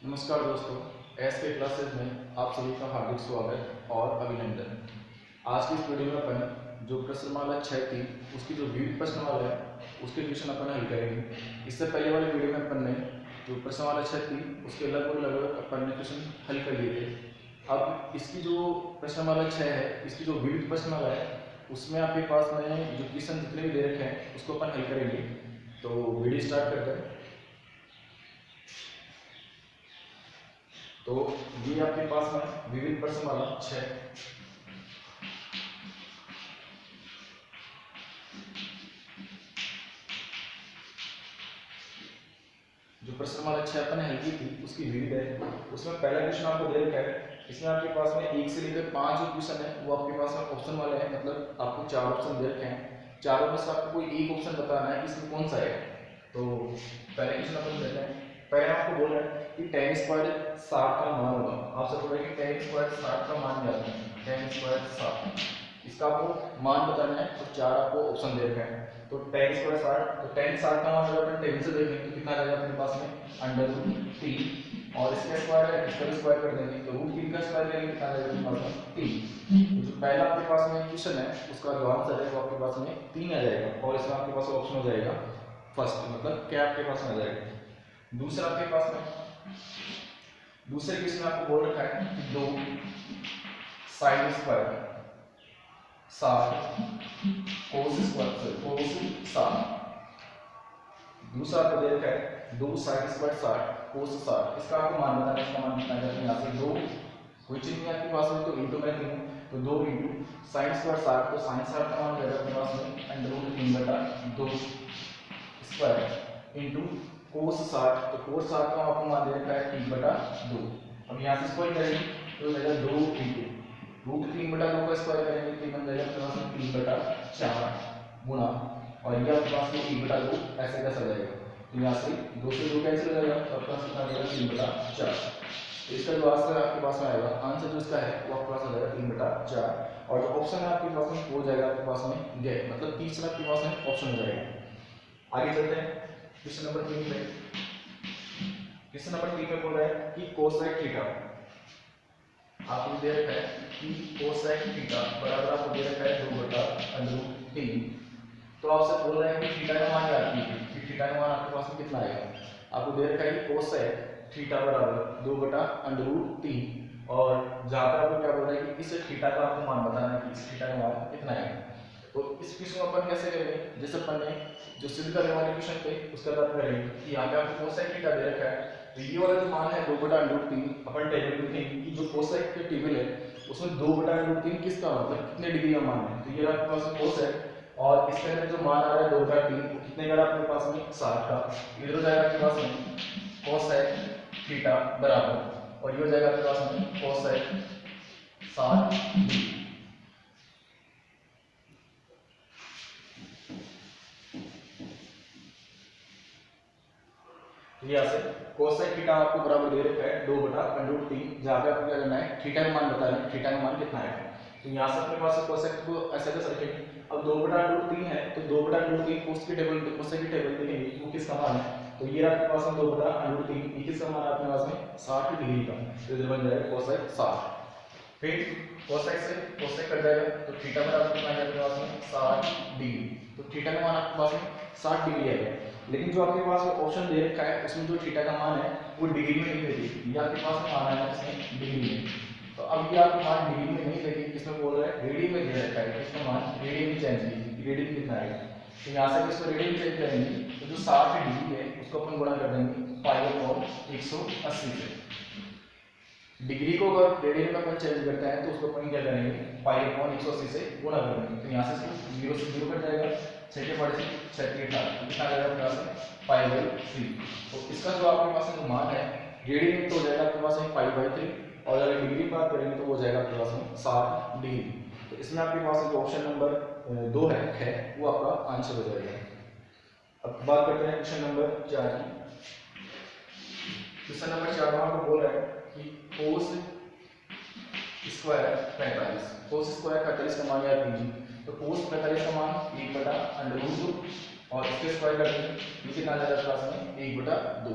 नमस्कार दोस्तों, एस के क्लासेस में आप सभी का हार्दिक स्वागत और अभिनंदन। आज की इस वीडियो में अपन जो प्रश्नमाला 6 थी उसकी जो विविध प्रश्नमाला है उसके क्वेश्चन अपन हल करेंगे। इससे पहले वाले वीडियो में अपन ने जो प्रश्नमाला 6 थी उसके लगभग अपन ने क्वेश्चन हल कर लिए थे। अब इसकी जो प्रश्नमाला 6 है, इसकी जो विविध प्रश्नमाला है उसमें आपके पास में जो क्वेश्चन जितने भी दे रखे हैं उसको अपन हल करेंगे। तो वीडियो स्टार्ट करते हैं। तो ये आपके पास में विविध प्रश्नमाला 6 जो प्रश्नमाला 6 अपन ने हल की थी उसकी विविध है। उसमें पहला क्वेश्चन आपको दे रखा है, इसमें आपके पास में 1 से लेकर 5 जो क्वेश्चन है वो आपके पास में ऑप्शन वाले हैं, मतलब आपको 4 ऑप्शन दे रखे हैं। चारों में से आपको कोई एक ऑप्शन बताना है कि इसमें कौन सा है। तो पहले क्वेश्चन अपन लेते हैं। पहले आपको बोल रहा है कि tan स्क्वायर 60 का मान होगा। आपसे बोल रहा है कि tan स्क्वायर 60 का मान ज्ञात है। tan स्क्वायर 60 इसका आपको मान बताना है। तो 4 आपको ऑप्शन दे रखे हैं। तो tan स्क्वायर 60, तो tan 60 का मान अगर अपन टेबल से देखें तो कितना आ जाएगा अपने पास में √3, और इसका स्क्वायर है इसका भी स्क्वायर कर देंगे तो √3 का स्क्वायर करेंगे कितना आ जाएगा अपने पास में 3। जो पहला आपके पास में क्वेश्चन है उसका जो आंसर है वो आपके पास में 3 आ जाएगा, और इसमें आपके पास ऑप्शन हो जाएगा फर्स्ट, मतलब क्या आपके पास में आ जाएगा। दूसरा आपके पास में दूसरे केस में आपको बोल रखा है कि 2 sin square 60 cos square cos 60। दूसरा आपको दे रखा है 2 sin स्क्वायर 60 cos 60। इसका आपको मान बताना है। इसका मान कितना है यहाँ से 2 कोई चीज नहीं आपके पास में तो इंटू में करूँ तो 2 इंटू sin स्क्वायर 60, तो sin 60 का मान हो जाएगा अपने पास में √3/2 स्क्वायर इंटू cos 60, तो cos 60 का आपको मान दे रखा है 3/2। अब यहाँ से स्क्वायर करेंगे तो हो जाएगा 2 इंटू √3/2 का स्क्वायर करेंगे तो बन जाएगा अपने पास में 3/4 गुणा, और ये आपके पास में 3/2 ऐसे कैसे आ जाएगा। तो यहाँ से 2 से 2 कैंसिल हो जाएगा तो आपके पास कितना आ जाएगा 3/4। तो इसका जो आंसर आपके पास में आएगा, आंसर जो इसका है वो आपके पास आ जाएगा 3/4, और जो ऑप्शन है आपके पास में वो जाएगा आपके पास में गे, मतलब तीसरा आपके पास में ऑप्शन हो जाएगा। आगे चलते हैं क्वेश्चन नंबर 3 पे। क्वेश्चन नंबर 3 पे बोल रहा है कि कोसेक थीटा आपको दे रखा है कि कोसेक थीटा बराबर आपको दे रखा है 2/√3। तो आपसे बोल रहे हैं कि थीटा का मान ज्ञात कीजिए कि थीटा का मान आपके पास में कितना आएगा। आपको दे रखा है कि कोसेक थीटा बराबर 2/√3, और जहां पर आपको क्या बोल रहा है कि इस थीटा का आपको मान बताना है कि इस थीटा का मान कितना आएगा। तो इस क्वेश्चन को अपन कैसे करेंगे, जैसे अपन ने जो सिद्ध करने वाले क्वेश्चन थे उसका बात करेंगे कि यहाँ पे आपको कोसेक थीटा दे रखा है, तो ये वाला जो मान है 2/√3 अपन टेबल में देखेंगे कि जो कोसेक के टेबल है उसमें 2/√3 किसका मतलब कितने डिग्री का मान है। तो ये आपके पास कोसेक, और इसके अंदर जो मान आ रहा है 2/3 वो कितने का अपने पास में 60 का। इधर हो जाएगा आपके पास में कोसेक थीटा बराबर, और ये हो जाएगा आपके पास में कोसेक 60 डिग्री। यहाँ से कोसेक थीटा आपको बराबर दे रखा है 2/√3, जहाँ पे आपको क्या करना है थीटा का मान बताना है, थीटा का मान कितना है। तो यहाँ से अपने पास कोसेक को ऐसे कैसे रखेंगे, अब 2/√3 है तो 2/√3 कोस की टेबल कोसेक की टेबल देखेंगे वो किसका मान है। तो ये आपके पास में 2/√3 किसका मान है अपने पास में 60 डिग्री का, तो इधर बन जाएगा कोसेक 60। फिर कोसेक से कोसेक कट जाएगा तो थीटा बराबर कितना है अपने पास में 60 डिग्री। तो थीटा का मान आपके पास में 60 डिग्री आएगा, लेकिन जो आपके पास ऑप्शन दे रखा है उसमें जो थीटा का मान है वो डिग्री में नहीं देगी, ये आपके पास में मान आया इसमें डिग्री में। तो अब ये आपको मान डिग्री में नहीं देगी, किसमें बोल रहा है रेडियन में दे रखा है, इसका मान रेडियन में चेंज कीजिए रेडियन कितना आएगा। तो यहाँ से इसको रेडियन चेंज करेंगे तो जो 60 डिग्री है उसको अपन गुणा कर देंगे π/180 से। डिग्री को अगर रेडियन में अपन चेंज करते हैं तो उसको अपन क्या करेंगे π/180 से गुणा कर देंगे। तो यहाँ से 0 से 0 कट जाएगा, 6 के 6 6 कितना आ जाएगा अपने पास में π/3। तो इसका जो आपके पास में जो मान है रेडियन में तो हो जाएगा आपके पास में π/3, और अगर डिग्री की बात करेंगे तो वो जाएगा आपके पास में 60 डिग्री। तो इसमें आपके पास जो ऑप्शन नंबर 2 है वो आपका आंसर हो जाएगा। अब बात करते हैं क्वेश्चन नंबर 4 की। क्वेश्चन नंबर 4 में आपको बोल रहा है कि cos स्क्वायर 45 का मान याद कीजिए। तो cos 45 का मान 1/√2, और इसके स्क्वायर कर देंगे ये कितना आ जाएगा पास में 1/2।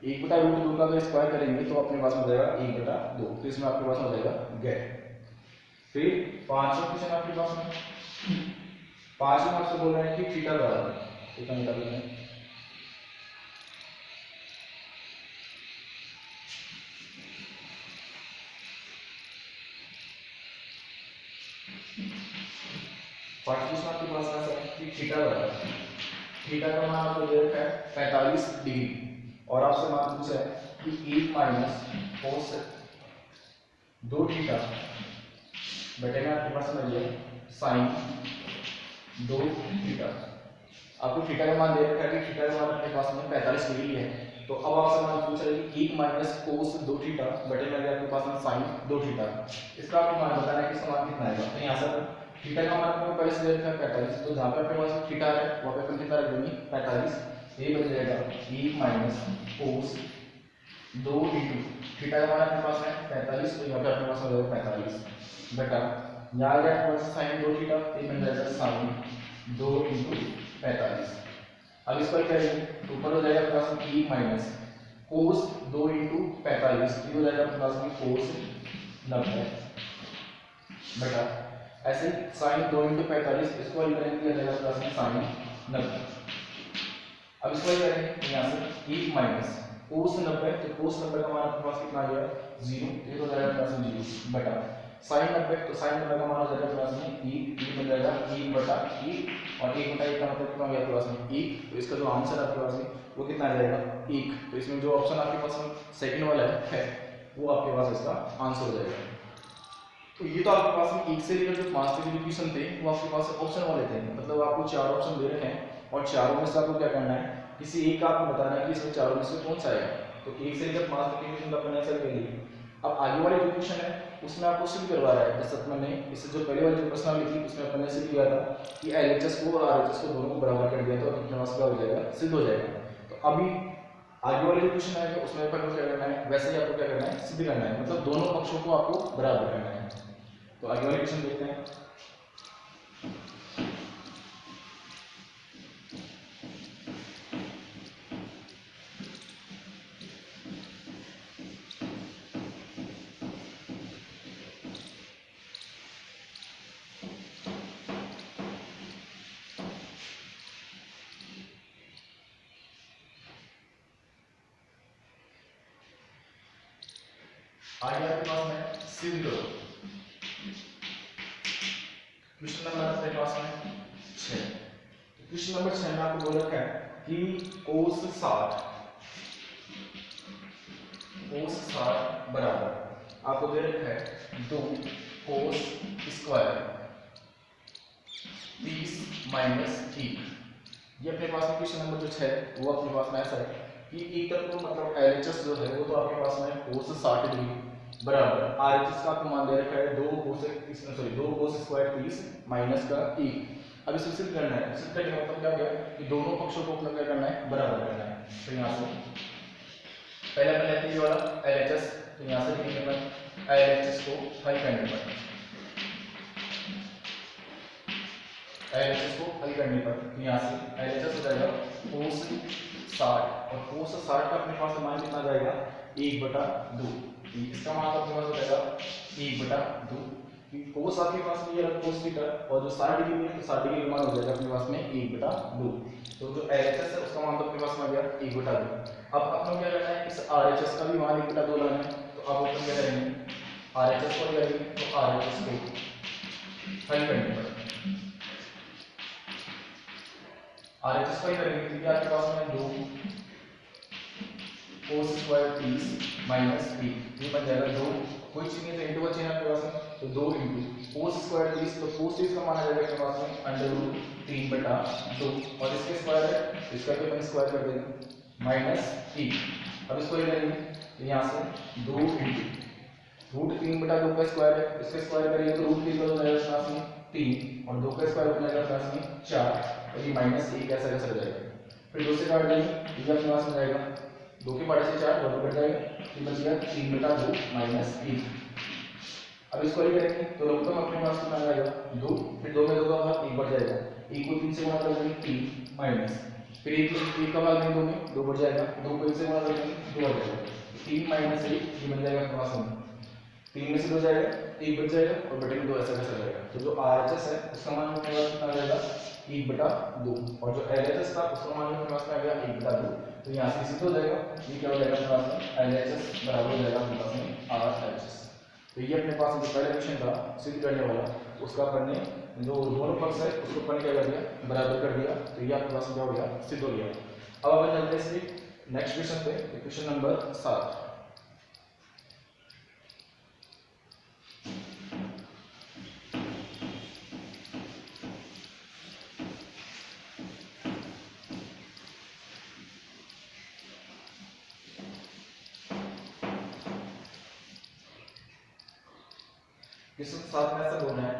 1 बटा रूट 2 का अगर स्क्वायर करेंगे तो अपने पास हो जाएगा 1 बटा 2, तो इसमें आपके पास हो जाएगा गेट। फिर 5वां क्वेश्चन आपके पास में 5 में आपसे बोल रहे हैं कि थीटा बराबर कितना निकाल लेते हैं। फर्स्ट क्वेश्चन आपके पास कैसा है कि थीटा बराबर, थीटा का मान आपको दे रखा है 45 डिग्री और आपसे मान पूछा है कि 1 माइनस कोस 2 थीटा बटे में आपके पास मिल जाए साइन 2 थीटा। आपको थीटा का मान दे रखा है कि थीटा का मान अपने पास में 45 डिग्री है, तो अब आपसे मान पूछा है कि 1 माइनस कोस 2 थीटा बटे में आपके पास में साइन 2 थीटा। इसका आपको मान बताना है कि इसका मान कितना आएगा। तो यहाँ से थीटा का मान आपको पहले से दे रखा है 45, तो जहाँ पे आपके पास थीटा है वहाँ पे अपन कितना रख देंगे 45, ये बन जाएगा 1 माइनस कोस 2 इंटू थीटा का मान अपने पास है 45, तो यहाँ पे अपने पास हो जाएगा 45 बटा यहाँ आ जाएगा साइन 2 थीटा, ये बन जाएगा साइन 2 इंटू 45। अब इसको करेंगे तो ऊपर हो जाएगा अपने पास में 1 माइनस कोस 2 इंटू 45, ये हो जाएगा अपने पास में कोस 90 बटा ऐसे साइन 2 इंटू 45, इसको हल करेंगे यह जाएगा प्लस में साइन 90। अब इसको हल करेंगे यहाँ से 1 माइनस कोस 90, तो कोस 90 का मान आपके पास कितना आ गया 0, ये तो जाएगा प्लस में 0 बटा साइन 90, तो साइन 90 का मान हो जाएगा प्लस में 1, ये बन जाएगा 1 बटा 1 और 1 बटा 1 का मतलब कितना हो गया प्लस में 1, तो इसका जो आंसर आपके पास है वो कितना आ जाएगा 1। तो इसमें जो ऑप्शन आपके पास सेकंड वाला है वो आपके पास इसका आंसर हो जाएगा। तो ये तो आपके पास में 1 से लेकर जो 5 तक के क्वेश्चन थे वो आपके पास ऑप्शन वाले थे, मतलब आपको 4 ऑप्शन दे रखे हैं और चारों में से आपको क्या करना है, किसी एक का आपको बताना है कि इसमें चारों में से कौन सा आएगा। तो 1 से लेकर 5 तक के क्वेश्चन का अपन आंसर कर लिए। अब आगे वाले जो क्वेश्चन है उसमें आपको सिद्ध करवा रहा है, जैसे अपन ने इससे जो पहले वाली जो प्रश्नावली थी उसमें अपन ने सिद्ध किया था कि एलएचएस को और आरएचएस को दोनों को बराबर कर दिया, तो अपने पास क्या हो जाएगा सिद्ध हो जाएगा। तो अभी आगे वाले जो क्वेश्चन आएगा उसमें अपन क्या करना है, वैसे ही आपको क्या करना है सिद्ध करना है, मतलब दोनों पक्षों को आपको बराबर करना है। तो आगे वाले क्वेश्चन देखते हैं। आगे आपके पास में सिद्ध करो, क्वेश्चन नंबर आपके पास में 6। क्वेश्चन नंबर 6 में आपको बोल रखा है कि कोस 60 बराबर आपको दे रखा है 2 कोस स्क्वायर 30 माइनस 1। ये अपने पास में क्वेश्चन नंबर जो 6 वो अपने पास में ऐसा है कि एक तो मतलब एलएचएस जो है वो तो आपके पास में कोस 60 डिग्री बराबर आरएचएस का आपको मान दे रखा है 2 कोस स्क्वायर 30 माइनस का 1। अब इसे सिद्ध करना है, सिद्ध करने का मतलब क्या गया कि दोनों पक्षों को अपना क्या करना है बराबर करना है। तो यहाँ से पहले अपन लेते हैं ये वाला एलएचएस, तो यहाँ से लिखने पर एलएचएस को हल करने पर एलएचएस को हल करने पर यहाँ से एलएचएस हो जाएगा कोस 60 और कोस 60 का अपने पास मान कितना जाएगा 1/2, इसका मान अपने पास हो जाएगा 1/2। कोस आपके पास में ये कोस थीटा और जो 60 डिग्री है तो 60 डिग्री का मान हो जाएगा अपने पास में 1/2। तो जो एलएचएस है उसका मान तो अपने पास में आ गया 1/2। अब अपन क्या करना है, इस आरएचएस का भी मान 1/2 लाना है। तो अब अपन क्या करेंगे आरएचएस को करेंगे, तो आरएचएस को हल करने पर आरएचएस को ही करेंगे क्योंकि आपके पास में 2 कोस स्क्वायर 30 माइनस 1, ये बन जाएगा 2, कोई चीज नहीं तो इंटू का चिन्ह आपके पास में, तो 2 इंटू कोस स्क्वायर 30, तो कोस 30 का मान आ जाएगा आपके पास में √3/2 और इसके स्क्वायर है तो इसका भी अपन स्क्वायर कर देंगे माइनस 1। अब इसको ले लेंगे तो यहाँ से 2 इंटू √3/2 का स्क्वायर है, इसके स्क्वायर करेंगे तो √3 का हो जाएगा पास में 3 और 2 का स्क्वायर हो जाएगा पास में 4 और ये माइनस 1 ऐसा कैसा हो जाएगा। फिर 2 से काट देंगे, ये अपने पास में जाएगा 2 के बड़े से 4 दोनों कट जाएगा, ये बच गया 3/2 माइनस 1। अब इसको हल करेंगे तो लघुत्तम अपने पास कितना आ जाएगा 2, फिर 2 में 2 का भाग 1 बढ़ जाएगा, 1 को 3 से गुणा कर देंगे 3 माइनस फिर एक का भाग नहीं 2 में 2 बढ़ जाएगा, 2 को 1 से गुणा करेंगे 2 आ जाएगा, 3 माइनस 1 ये बन जाएगा अपने पास में, 3 में से 2 जाएगा 1 बच जाएगा और बटे में 2 ऐसा कैसा जाएगा। तो जो RHS है उसका मान अपने पास कितना आ जाएगा 1/2 और जो LHS था उसका मान अपने पास में आ गया 1/2। तो यहाँ से सिद्ध हो जाएगा ये क्या हो जाएगा अपने पास में LHS बराबर हो जाएगा अपने पास में RHS। तो ये अपने पास जो पहले क्वेश्चन था सिद्ध करने वाला उसका करने जो दोनों पक्ष है उसको अपन क्या कर दिया बराबर कर दिया। तो ये आपके पास क्या हो गया सिद्ध हो गया। अब अपन चलते हैं इसके नेक्स्ट क्वेश्चन पे, क्वेश्चन नंबर 7। क्वेश्चन 7 में ऐसा बोलना है,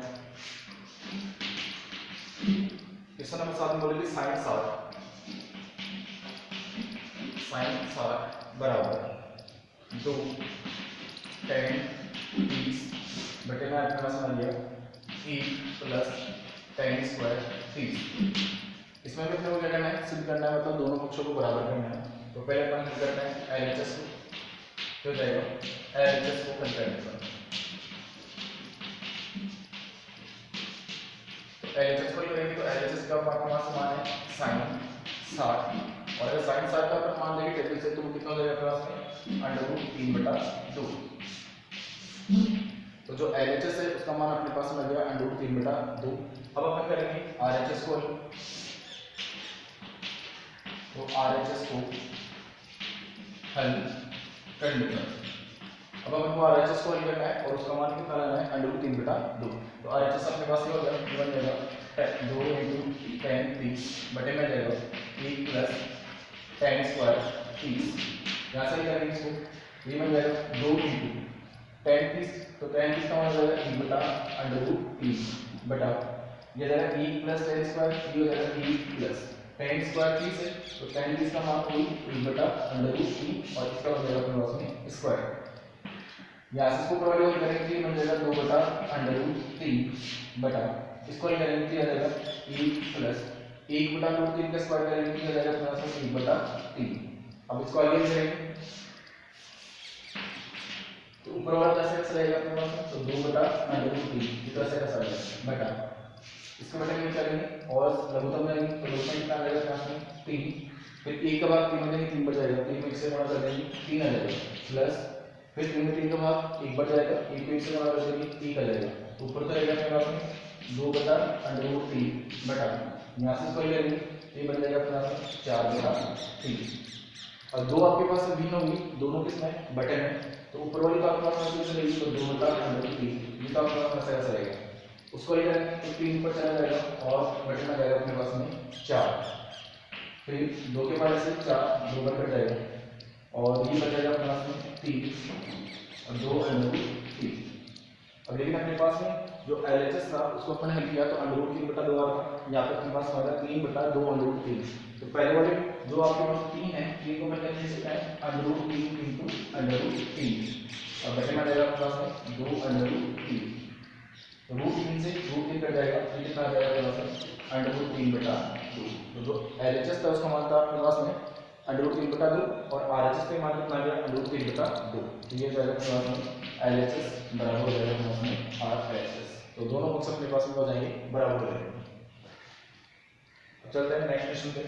क्वेश्चन नंबर 7 में बोलेगी साइन 60 बराबर 2 10 30 बटे में आपके पास आ गया 1 प्लस 10 स्क्वायर 30। इसमें भी अपने को क्या करना है सिद्ध करना है, मतलब दोनों पक्षों को बराबर करना है। तो पहले अपन क्या करना है LHS को, क्या हो जाएगा LHS को हल करने पर LHS को करेंगे तो LHS का आपके पास मान है साइन 60 और अगर साइन 60 का अपन मान लेंगे टेबल से तो कितना हो जाएगा अपने पास में √3/2। तो जो LHS है उसका मान अपने पास में आ गया √3/2। अब अपन करेंगे RHS को, तो RHS को हल करने पर अब अपन को RHS को हल करना है और उसका मान कितना लेना है √3/2। तो RHS अपने पास क्या हो गया बन जाएगा 2 × 10 30 बटे में जाएगा 1 प्लस 10 स्क्वायर 30। यहाँ से करेंगे इसको ये बन जाएगा 2 × 10 30 तो 10 30 का मान जाएगा 1/√3 बटा ये जाएगा 1 प्लस 10 स्क्वायर ये हो जाएगा 1 प्लस 10 स्क्वायर 30 है तो 10 30 का मान कोई 1/√3 और इसका हो जाएगा अपने पास में स्क्वायर। यहाँ से इसको प्रोवाइड करेंगे बन जाएगा 2/√3 बटा इसको करेंगे तो आ जाएगा 1 प्लस 1/√3 का स्क्वायर करेंगे तो आ जाएगा अपने पास में 1/3। अब इसको आगे करेंगे तो ऊपर वाला कैसे कैसे रहेगा अपने पास में, तो 2/√3 इस तरह से कैसा रहेगा बटा इसको बटे में करेंगे और लघुत्तम लेंगे तो लघुत्तम कितना आ जाएगा अपने पास में 3, फिर 1 का भाग 3 में देंगे 3 बच जाएगा, 3 में 1 से गुणा कर देंगे 3 आ जाएगा प्लस फिर 3 में 3 का भाग 1 बच जाएगा 1 को 1 से गुणा कर देंगे 1 आ जाएगा ऊपर तो रहेगा अपने पास में 2/√3 बटा यहाँ से इसको लेंगे ये बन जाएगा अपने पास में 4/3 और 2 आपके पास में भिन्न होंगी दोनों किसमें बटे में, तो ऊपर वाली तो आपके पास में चलेगी तो 2/√3 ये तो आपके पास में ऐसा रहेगा उसको ये करेंगे तो 3 पर चला जाएगा और बटे में जाएगा अपने पास में 4 फिर 2 के बाद से 4 2 बार कट जाएगा और ये बच जाएगा अपने पास में 3 और 2/√3। अब लेकिन अपने पास में जो LHS था उसको अपन हल किया तो √3/2 आ था, यहाँ पे अपने पास हमारा 3/2√3। तो पहले वाले जो आपके पास 3 है 3 को मैं लिख सकता है √3 और बटे में जाएगा अपने पास में 2/3 √3 से √3 कट जाएगा तो कितना आ जाएगा √3/2। तो जो LHS था उसका मान था अपने पास में √3/2 और RHS का मान कितना आ गया √3/2। तो ये जाएगा अपने पास में LHS बराबर हो जाएगा अपने पास में RHS। तो दोनों पक्ष अपने पास में हो जाएंगे बराबर हो जाएंगे। चलते हैं नेक्स्ट क्वेश्चन पे।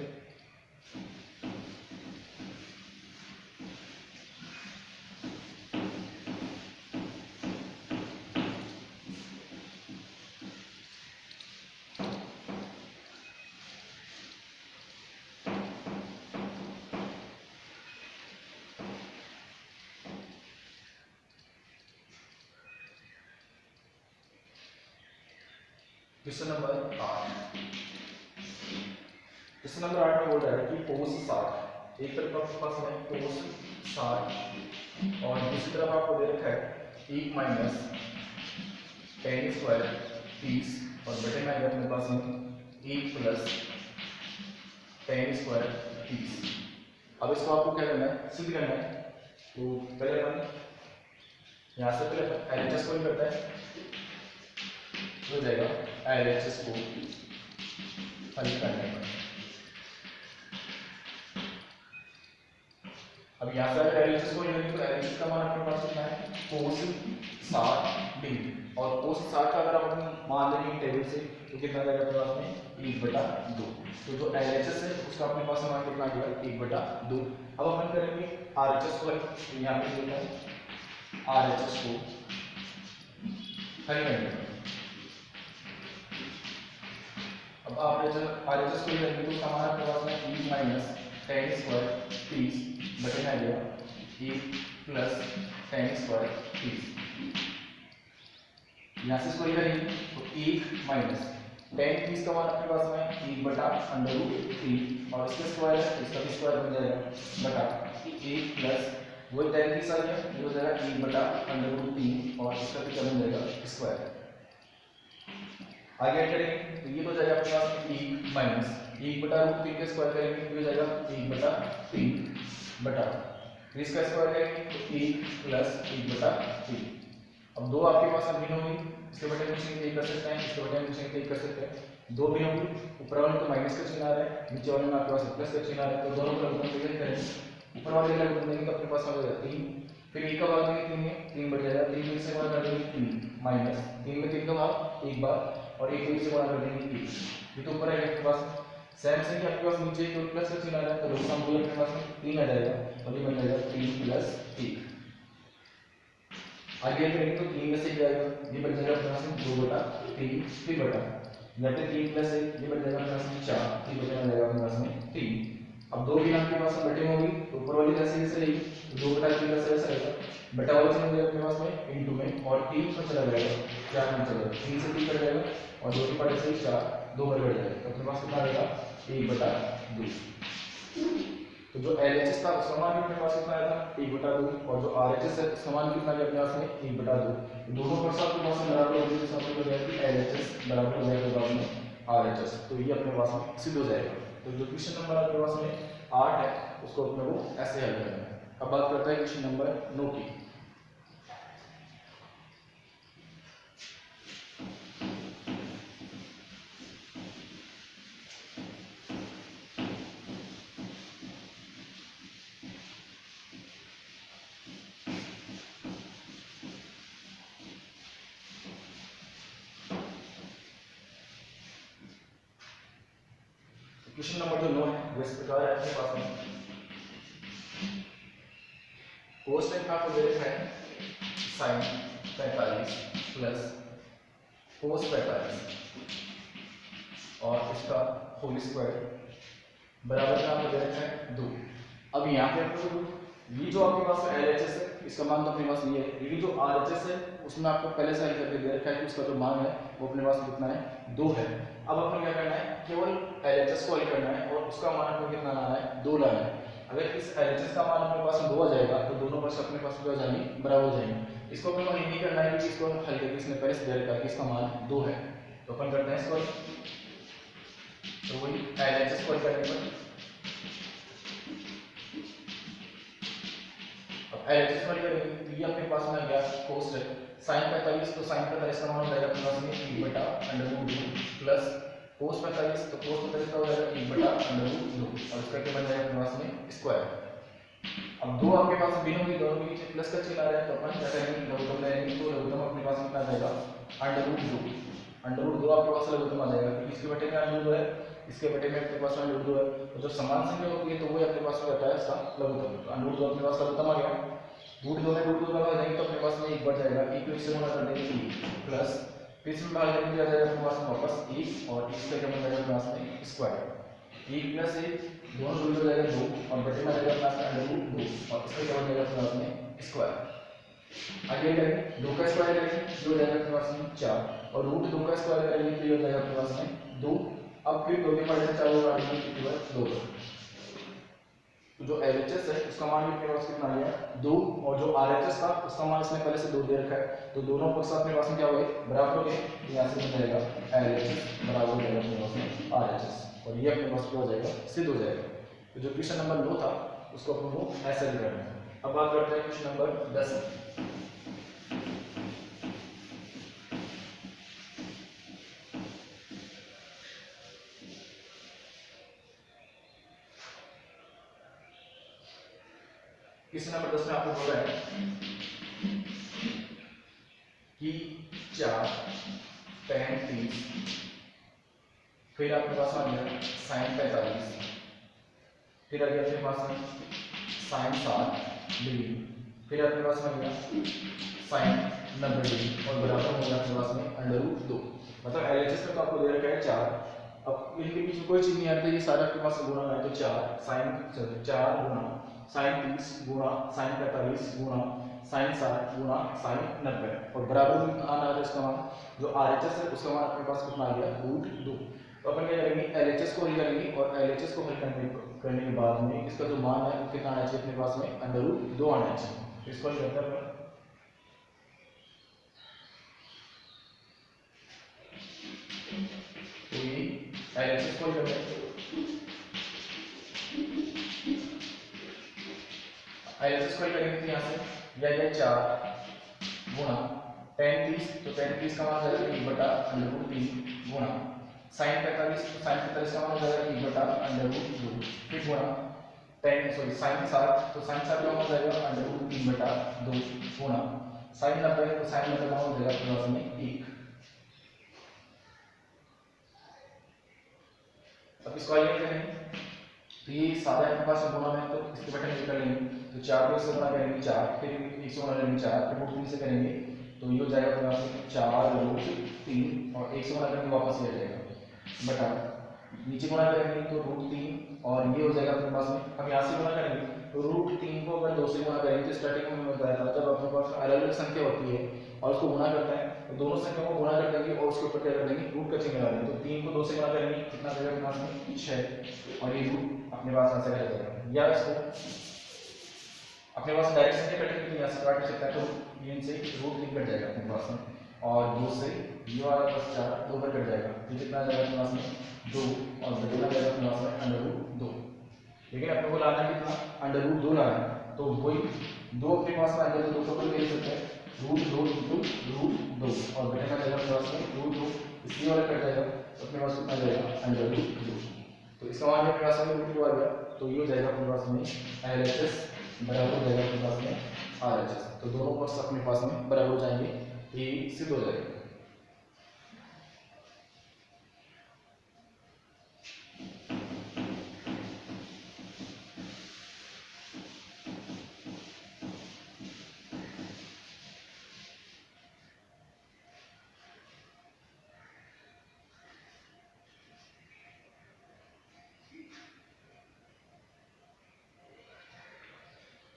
क्वेश्चन नंबर 8, क्वेश्चन नंबर 8 में बोल रहा है कि cos 60 एक तरफ आपके पास है cos 60 और दूसरी तरफ आपको दे रखा है 1 माइनस 10 स्क्वायर 30 और बटे में आएगा अपने पास में 1 प्लस 10 स्क्वायर 30। अब इसको आपको क्या करना है सिद्ध करना है। तो पहले अपन यहाँ से पहले LHS को करता है हो जाएगा LHS को हल करने पर अब यहाँ से अगर एलएचएस को लेंगे तो एलएचएस का मान अपने पास कितना है cos 60 डिग्री, और cos 60 का अगर हम मान लेंगे टेबल से तो कितना जाएगा अपने पास में 1/2। तो जो एलएचएस है उसका अपने पास मान कितना आ गया 1/2। अब अपन करेंगे आरएचएस को, तो यहाँ पे लिखा है आरएचएस को हल करेंगे। अब आरएचएस को लेंगे तो उसका मान अपने पास में 1 माइनस tan स्क्वायर 30 बटे आ गया 1 प्लस tan स्क्वायर 30। यहाँ से इसको करेंगे तो 1 माइनस tan 30 का मान अपने पास में 1/√3, और इसका स्क्वायर है इसका भी स्क्वायर बन जाएगा बटा 1 प्लस वही tan 30 आ गया, ये हो जाएगा 1/√3, और इसका भी क्या बन जाएगा स्क्वायर। आगे करेंगे तो ये हो जाएगा अपने पास 1 माइनस 1/√3 का स्क्वायर करेंगे तो हो जाएगा 1/3 बटा, फिर इसका स्क्वायर करेंगे तो 1 प्लस 1/3। अब दो आपके पास अभिन्न होंगी, इसके बटे में कुछ नहीं कर सकते हैं, इसके बटे में कुछ नहीं कर सकते हैं, दो भी होंगी, ऊपर वाले तो माइनस का चिन्ह आ रहा है, नीचे वाले में आपके पास प्लस का चिन्ह आ रहा है, तो दोनों का लघुगणक कैसे करेंगे, ऊपर वाले का लघुगणक देंगे तो अपने पास हो जाएगा 3, फिर 1 का भाग देंगे 3 में 3 बढ़ जाएगा, 3 में से गुणा कर देंगे 3 माइनस 3 में 3 का भाग एक बार, और 1 से गुणा कर देंगे 1, ये तो ऊपर है आपके पास सेम से कि आपके पास नीचे केवल प्लस का चिन्ह आ रहा है, तो लघुगणक मूल अपने पास में 3 आ जाएगा, और ये बन जाएगा 3 प्लस 1। आगे करेंगे तो 3 में से जाएगा, ये बन जाएगा अपने पास में 2/3 3 बटा घटे 3 प्लस 1, ये बन जाएगा अपने पास में 4 3 बटे में जाएगा अपने पास में 3। अब दो भी आपके पास में बटे में होगी तो ऊपर वाली कैसे कैसे रहेगी, तो 2/3 कैसे ऐसा रहेगा, बटा वाला चिन्ह देगा अपने पास में इनटू में, और 3 पर चला जाएगा 4 में चला जाएगा, 3 से 3 कट जाएगा, और 2 की पार्ट से 4 2 बार बढ़ जाएगा, तो अपने पास कितना रहेगा 1/2। तो जो एलएचएस था उसका मान भी अपने पास कितना आया था 1/2, और जो आरएचएस है उसका मान कितना है अपने पास में 1/2। दोनों पर आपके पास में बराबर हो जाएगी, सब हो जाएगी एलएचएस बराबर हो जाएगा बाद में आरएचएस, तो ये अपने पास में सिद्ध हो जाएगा। तो जो क्वेश्चन नंबर आपके पास में 8 है उसको अपने को ऐसे हल करना है। अब बात करते हैं क्वेश्चन नंबर 9 की। क्वेश्चन नंबर जो 9 है वो इस प्रकार है अपने पास में, कोस टाइम का आपको दे रखा है sin 45 प्लस कोस 45 और इसका होल स्क्वायर बराबर का आपको दे रखा है 2। अब यहाँ पे आपको ये जो आपके पास एलएचएस है इसका मान तो अपने पास ये है, लेकिन जो आरएचएस है उसमें आपको पहले से हल करके दे रखा है कि उसका जो मान है वो अपने पास कितना है 2 है। अब आपको क्या करना है, केवल एलएचएस को हल करना है और उसका मान आपको कितना लाना है 2 लाना है। अगर इस एलएचएस का मान अपने पास 2 आ जाएगा तो दोनों पक्ष अपने पास क्या हो जाएंगे बराबर हो जाएंगे। इसको अपने को नहीं करना है कि इसको हल करके इसने पहले से दे रखा है कि इसका मान 2 है, तो अपन करते हैं इसको, तो वही एलएचएस को हल करने पर एलएचएस वाली करेंगे, ये अपने पास में आ गया कोस है sin 45, तो sin 45 का मान हो जाएगा अपने पास में 1/√2 प्लस कोस 45, तो कोस 45 का हो जाएगा 1/√2 और इसका क्या बन जाएगा अपने पास में स्क्वायर। अब दो आपके पास भिन्न होंगी, दोनों के बीच प्लस का चिन्ह आ रहा है, तो अपन क्या करेंगे लघुत्तम लेंगे, तो लघुत्तम अपने पास कितना आ जाएगा √2 आपके पास लघुत्तम आ जाएगा, क्योंकि इसके बटे में √2 है, इसके बटे में अपने पास √2 है, तो जब समान संख्या होती है तो वो अपने पास रहता है इसका लघुत्तम, तो √2 अपने पास लघुत्तम आ गया, √2 में √2 का भाग देंगे तो अपने पास में 1 बढ़ जाएगा, 1 को इससे गुणा कर देंगे प्लस फिर इसमें भाग देंगे आ जाएगा अपने पास में वापस 1 और इसका क्या बन जाएगा अपने पास में स्क्वायर 1 प्लस 1 दोनों जुड़ हो जाएगा 2 और बटे में आ जाएगा अपने √2 और इसका क्या बन जाएगा अपने पास में स्क्वायर। आगे करेंगे 2 का स्क्वायर करेंगे जो हो जाएगा अपने पास में 4 और √2 का स्क्वायर करेंगे तो ये हो जाएगा अपने पास में 2। अब फिर 2 के पार्ट से 4 होगा तो 2, तो जो एलएचएस है उसका मान भी अपने पास कितना आ गया 2 और जो आरएचएस था उसका मान इसने पहले से 2 दे रखा है, तो दोनों पक्ष अपने पास में क्या हो गए बराबर हो गए, यहाँ से बन जाएगा एलएचएस बराबर हो जाएगा अपने पास में आरएचएस और ये अपने पास क्या हो जाएगा सिद्ध हो जाएगा। तो जो क्वेश्चन नंबर 9 था उसको अपन को ऐसा ही करना है। अब बात करते हैं क्वेश्चन नंबर 10। क्वेश्चन नंबर 10 में आपको बोला है कि 4 tan 30, फिर आपके पास आ गया sin 45, फिर आ गया आपके पास में sin 60 डिग्री, फिर आपके पास आ गया sin 90 डिग्री और बराबर हो गया आपके पास में √2। मतलब LHS में तो आपको दे रखा है 4, अब इनके बीच में कोई चीज नहीं आती, ये सारा आपके पास गुणा है तो 4 गुणा sin 30 गुणा sin 45 गुणा sin 60 गुणा sin 90 और बराबर में आना है इसका मान जो RHS है उसका मान अपने पास कितना आ गया √2। तो अपन क्या करेंगे LHS को हल करेंगे और LHS को हल करने के बाद में इसका जो मान है वो कितना आना चाहिए अपने पास में √2 आना चाहिए। इसको हल करते हैं तो ये LHS को हल करते हैं LHS को हल करेंगे तो यहाँ से यह 4 गुणा tan 30 तो tan 30 का मान हो जाएगा 1/√3 गुणा sin 45 तो sin 45 का मान हो जाएगा 1/√2 फिर गुणा sin 60 तो sin 60 का मान हो जाएगा √3/2 गुणा sin 90 तो sin 90 का मान हो जाएगा प्लस में 1। अब इसको आगे करेंगे तो ये सादा आपके पास गुणा में तो इसके बटन में कर लेंगे तो 4 को इससे गुणा करेंगे 4 फिर 1 से गुणा करेंगे 4 फिर √3 से करेंगे तो ये हो जाएगा अपने पास 4√3 और 1 से गुणा करके वापस ये आ जाएगा बटा नीचे गुणा करेंगे तो √3 और ये हो जाएगा अपने पास में हम यहाँ से गुणा करेंगे तो √3 को अगर 2 से गुणा करेंगे तो स्टार्टिंग में बताया था जब अपने पास अलग अलग संख्या होती है और उसको गुणा करता है तो दोनों संख्याओं को गुणा कर देंगे और उसके ऊपर क्या कर देंगे रूट का चिन्ह लगा देंगे तो 3 को 2 से गुणा करेंगे कितना आ जाएगा अपने पास में 6 और ये रूट अपने पास यहाँ से कट जाएगा या इसको अपने पास डायरेक्ट संख्या कटेगी तो यहाँ से काट सकता है तो ये इनसे √3 कट जाएगा अपने पास में और 2 से ये वाला प्लस 4 2 पर कट जाएगा तो कितना आ जाएगा अपने पास में 2 और बचेगा जाएगा अपने पास में √2। लेकिन अपने को लाना कितना √2 लाना है तो वही 2 अपने पास में आ जाएगा 2 को ले सकते हैं √2 √2 और बचेगा जाएगा अपने पास में √2 इसलिए वाला कट जाएगा तो अपने पास कितना जाएगा √2 तो इसका मान अपने पास में √2 आ गया तो ये हो जाएगा अपने पास में LHS बराबर हो जाएगा अपने पास में RHS तो दोनों पक्ष अपने पास में बराबर हो जाएंगे ये सिद्ध हो जाएगा।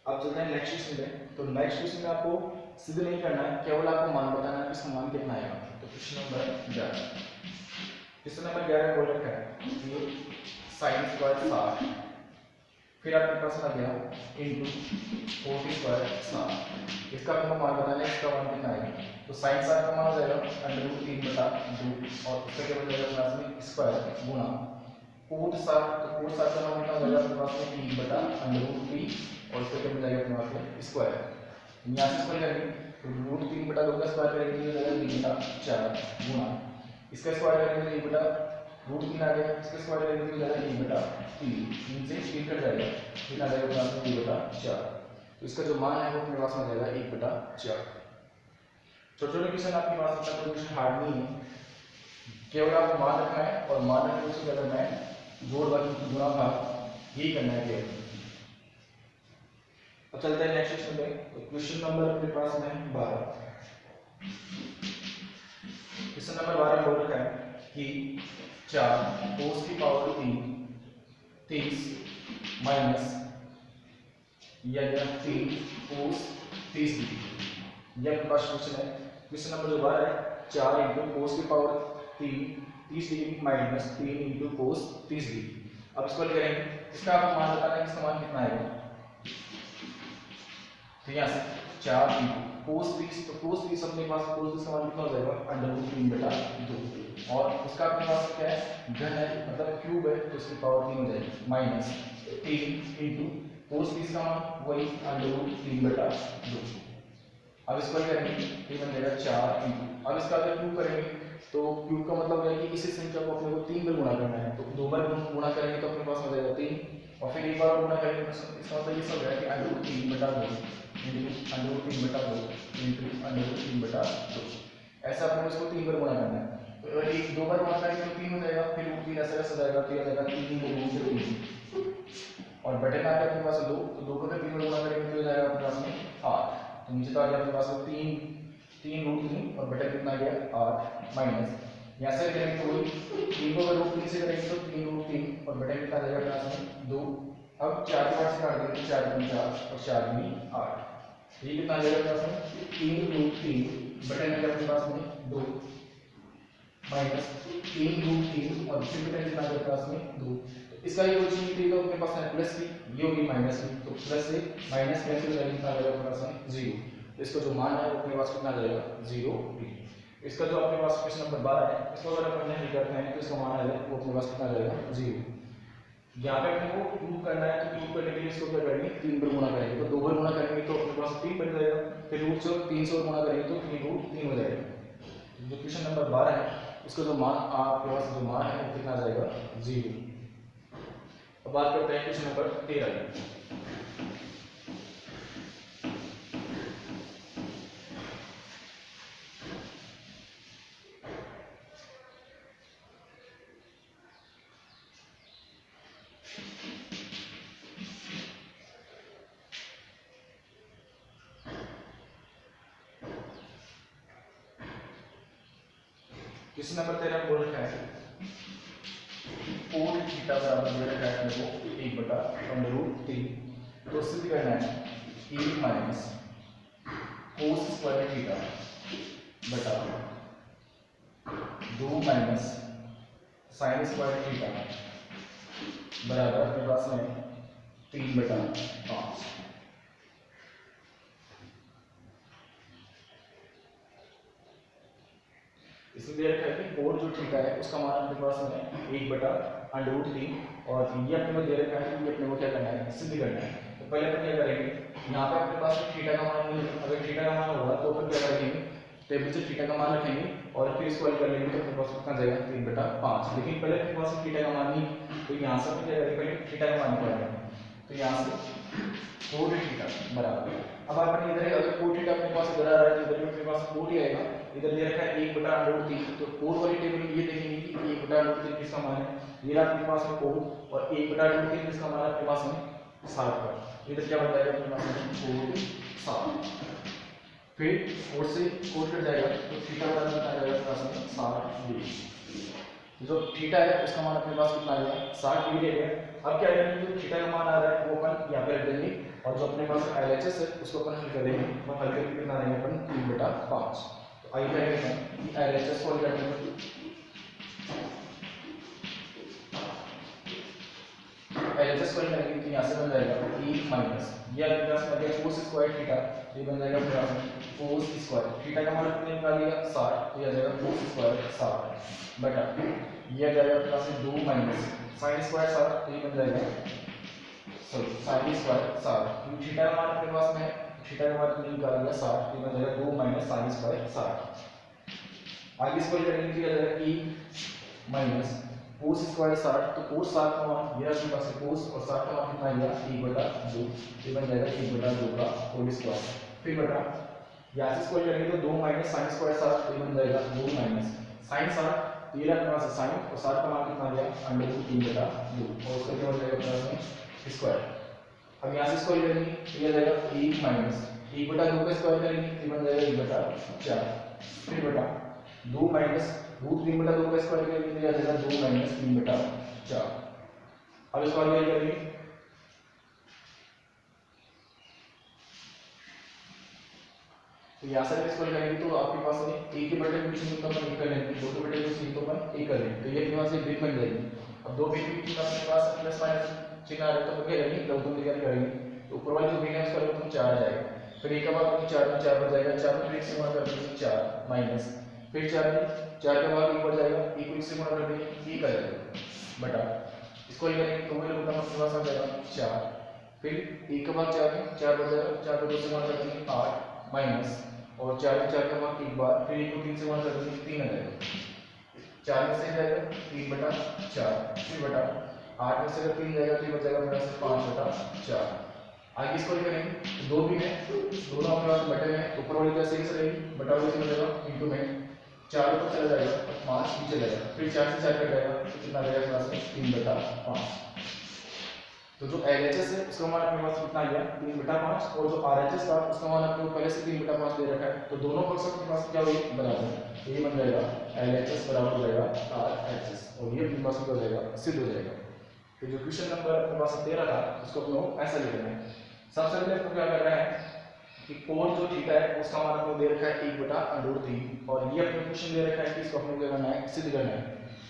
अब चलते हैं नेक्स्ट क्वेश्चन में तो नेक्स्ट क्वेश्चन में आपको सिद्ध नहीं करना है केवल आपको मान बताना है कि इसका मान कितना आएगा। तो क्वेश्चन नंबर 11 बोल रखा है कि sin स्क्वायर 60 फिर आपके पास आ गया इनटू 40 स्क्वायर 60 इसका आपको मान बताना है इसका मान कितना आएगा तो sin 60 का मान हो जाएगा √3/2 और उसका क्या बन जाएगा क्लास में स्क्वायर गुणा cot 60 तो cot 60 का मान कितना हो जाएगा अपने पास में 3/√3 और उसको क्या मिल जाएगा अपने पास में स्क्वायर यहाँ से स्क्वायर करेंगे तो √3/2 का स्क्वायर करेंगे तो जाएगा 3/4 गुणा इसका स्क्वायर करेंगे तो 1/√3 आ गया इसका स्क्वायर करेंगे तो जाएगा 1/3 3 से 3 कट जाएगा फिर आ जाएगा अपने पास में 1/4 तो इसका जो मान है वो अपने पास में आ जाएगा 1/4। छोटे छोटे क्वेश्चन आपके पास होता है कोई क्वेश्चन हार्ड नहीं है केवल आपको मान रखना है और मान रखने से क्या करना है जोड़ भाग गुणा भाग यही करना है केवल। अब चलते हैं नेक्स्ट क्वेश्चन पे तो क्वेश्चन नंबर अपने पास में 12 क्वेश्चन नंबर 12 बोल रखा है कि 4 cos की पावर 30 माइनस या 3 cos 30 डिग्री यह अपने पास क्वेश्चन है। क्वेश्चन नंबर जो 12 है 4 इंटू cos की power 30 degree minus 3 into cos 30 degree. अब इसको करेंगे इसका आपको मान बताना है इसका मान कितना आएगा तो यहाँ से 4 इंटू cos 30 तो cos 30 अपने पास cos 30 का मान कितना हो जाएगा √3/2 और उसका अपने पास क्या है घन है मतलब क्यूब है तो उसकी पावर 3 हो जाएगी माइनस 3 इंटू cos 30 का मान वही √3/2। अब इसको करेंगे ये बन जाएगा 4 इंटू अब इसका अगर क्यूब करेंगे तो क्यूब का मतलब है कि इसी संख्या को अपने को 3 बार गुणा करना है, तो 2 बार गुणा करेंगे तो अपने पास हो जाएगा 3, और फिर एक बार और गुणा करेंगे तो इसका मतलब ये सब है कि √3/2 इंटू √3/2 ऐसा अपने को इसको 3 बार गुणा करना है। तो अगर एक 2 बार गुणा करेंगे तो 3 हो जाएगा, फिर √3 ऐसा कैसे हो जाएगा, तो ये हो जाएगा 3 और बटे का अपने पास 2, तो 2 को 3 बार गुणा करेंगे तो हो जाएगा अपने पास में 8, तो नीचे तो आ गया अपने पास 3 और बटे कितना आ गया 8 माइनस यहाँ से करेंगे तो वही 3 को अगर √3 से करेंगे तो 3 और बटे कितना आ जाएगा अपने पास में 2। अब 4 के 5 से काट देंगे तो 4 दूनी 4 और 4 दूनी 8, ये कितना आ जाएगा अपने पास में 3 बटे में अपने पास में 2 माइनस 3 और फिर बटे कितना आ जाएगा अपने पास में 2। इसका ये क्वेश्चन थी तो अपने पास है प्लस की, ये होगी माइनस की, तो प्लस से माइनस कैंसिल करेंगे कितना आ जाएगा अपने पास में 0, तो इसका जो मान है वो अपने पास कितना आ जाएगा 0 भी। इसका जो अपने पास क्वेश्चन नंबर 12 है, इसको अगर अपन नहीं करते हैं तो इसका मान है वो अपने पास कितना आ जाएगा 0। यहाँ पे अपने को प्रूव करना है, तो प्रूव करने के लिए इसको क्या करेंगे 3 बार गुणा करेंगे, तो 2 बार गुणा करेंगे तो अपने पास 3 बन जाएगा, फिर √3 से गुणा करेंगे तो 3 हो जाएगा। जो क्वेश्चन नंबर 12 है इसका जो मान आपके पास जो मान है वो कितना आ जाएगा 0। अब बात करते हैं क्वेश्चन नंबर 13 की। क्वेश्चन नंबर 13 बोल रखा है कोण थीटा बराबर दे रखा है अपने को 1/√3, तो सिद्ध करना है 1 माइनस कोस स्क्वायर थीटा बटा 2 माइनस साइन स्क्वायर थीटा बराबर अपने पास में 3/5। इसमें दे रखा है कि कोण जो थीटा है उसका मान अपने पास में 1/√3 और ये अपने को दे रखा है कि ये अपने को क्या करना है सिद्ध करना है। तो पहले अपन क्या करेंगे, यहाँ पे अपने पास थीटा का मान नहीं है, अगर थीटा का मान होगा तो अपन क्या करेंगे टेबल से थीटा का मान रखेंगे और फिर इसको हल कर लेंगे तो अपने पास कितना जाएगा 3/5। लेकिन पहले अपने पास थीटा का मान नहीं, तो यहाँ से क्या करेंगे पहले थीटा का मान निकालेंगे, तो यहाँ से कोण थीटा बराबर, अब अपन इधर अगर कोण थीटा अपने पास इधर आ रहा है तो इधर अपने पास कोण ही आएगा, इधर दे रखा है 1/√3, तो कोण वाली टेबल में ये देखेंगे कि 1/√3 किसका मान है, ये रहा अपने पास में कोण और 1/√3 किसका मान है अपने पास में 7 का, इधर क्या बन जाएगा अपने पास में कोण 7, फिर कोण से कोण कट जाएगा तो थीटा बराबर कितना आ जाएगा अपने पास में 60 डिग्री। जो थीटा है उसका मान अपने पास कितना आ जाएगा 60 डिग्री है। अब क्या करेंगे, जो थीटा का मान आ रहा है वो अपन यहाँ पे रख देंगे और जो अपने पास LHS है उसको अपन हल करेंगे, वो हल करके कितना आएगा अपन 3/5। तो आइए करेंगे कि LHS को हल करेंगे, LHS को हल करेंगे तो यहाँ से बन जाएगा 1 माइनस ये अपने पास में कोस स्क्वायर थीटा, ये बन जाएगा अपने पास में कोस स्क्वायर थीटा का मान कितने निकाल लिया 60, तो ये आ जाएगा कोस स्क्वायर 60 बटा ये आ जाएगा अपने पास में 2 माइनस साइन स्क्वायर 60, तो ये बन जाएगा सॉरी साइन स्क्वायर 60, क्योंकि थीटा का मान अपने पास में थीटा का मान कितने निकाल लिया 60, ये बन जाएगा 2 माइनस साइन स्क्वायर 60। आगे इसको करेंगे तो ये आ जाएगा 1 माइनस कोस स्क्वायर 60, तो कोस 60 का मान ये अपने पास कोस और 60 का मान कितना आएगा 1/2, ये बन जाएगा 1/2 का होल स्क्वायर, फिर बटा यहाँ से स्क्वायर करेंगे तो 2 माइनस साइन स्क्वायर 60, तो ये बन जाएगा 2 माइनस साइन 60, तो ये अपने पास साइन और 60 का मान कितना आ गया √3/2 और उसका क्या हो जाएगा अपने पास में स्क्वायर। अब यहाँ से स्क्वायर करेंगे तो ये आ जाएगा 1 माइनस 1/2 का स्क्वायर करेंगे तो ये बन जाएगा 1/4, फिर बटा 2 माइनस √3/2 का स्क्वायर करेंगे तो ये आ जाएगा 2 माइनस 3/4। अब इसको आगे करेंगे तो यहाँ से इसको करेंगे तो आपके पास में एक के बटे कुछ नहीं तो अपन एक कर लेंगे, दो के बटे कुछ नहीं तो अपन एक कर लेंगे, तो ये अपने पास एक बिट बन जाएगी। अब दो बिट की अपने पास प्लस माइनस चिन्ह आ रहा है तो क्या करेंगे लघुत्तम निकाल करेंगे, तो ऊपर वाली जो बिट है उसका लघुत्तम 4 आ जाएगा, फिर एक के बाद 4 में 4 बढ़ जाएगा, 4 में 1 से गुणा कर देंगे 4 माइनस फिर 4 में 4 के बाद 1 बढ़ जाएगा, 1 को 1 से गुणा कर देंगे 1 आ जाएगा बटा इसको हल करेंगे तो वही लघुत्तम अपने पास आ जाएगा 4, फिर 1 के बाद 4 में 4 बढ़ जाएगा, 4 को 2 से गुणा कर देंगे 8 माइनस और 4 में 4 का भाग एक बार, फिर 1 को 3 से गुणा कर देंगे 3 आ जाएगा, 4 में से जाएगा 3/4, फिर बटा 8 में से अगर 3 जाएगा तो ये बचेगा मेरा 5/4। आगे इसको करेंगे तो 2 भी है, दोनों अपने पास बटे में, ऊपर वाली क्या सही से रहेगी, बटा वाली से बचेगा इंटू में 4 ऊपर चला जाएगा और 5 नीचे जाएगा, फिर 4 से 4 कट जाएगा तो कितना रहेगा अपने पास 3/5। तो जो LHS है उसका मान अपने पास कितना आया 3/5, और जो RHS था उसका मान अपने को पहले से 3/5 दे रखा है, तो दोनों पक्ष अपने पास क्या हुई बराबर, तो ये बन जाएगा LHS बराबर हो जाएगा RHS, और ये अपने पास हो जाएगा सिद्ध हो जाएगा। तो जो क्वेश्चन नंबर अपने पास 13 था उसको अपने को ऐसा लिखना है। सबसे पहले आपको क्या करना है कि कोण जो थीटा है उसका मान आपको दे रखा है 1/√3, और ये अपने क्वेश्चन दे रखा है कि इसको अपने को क्या करना है सिद्ध करना है।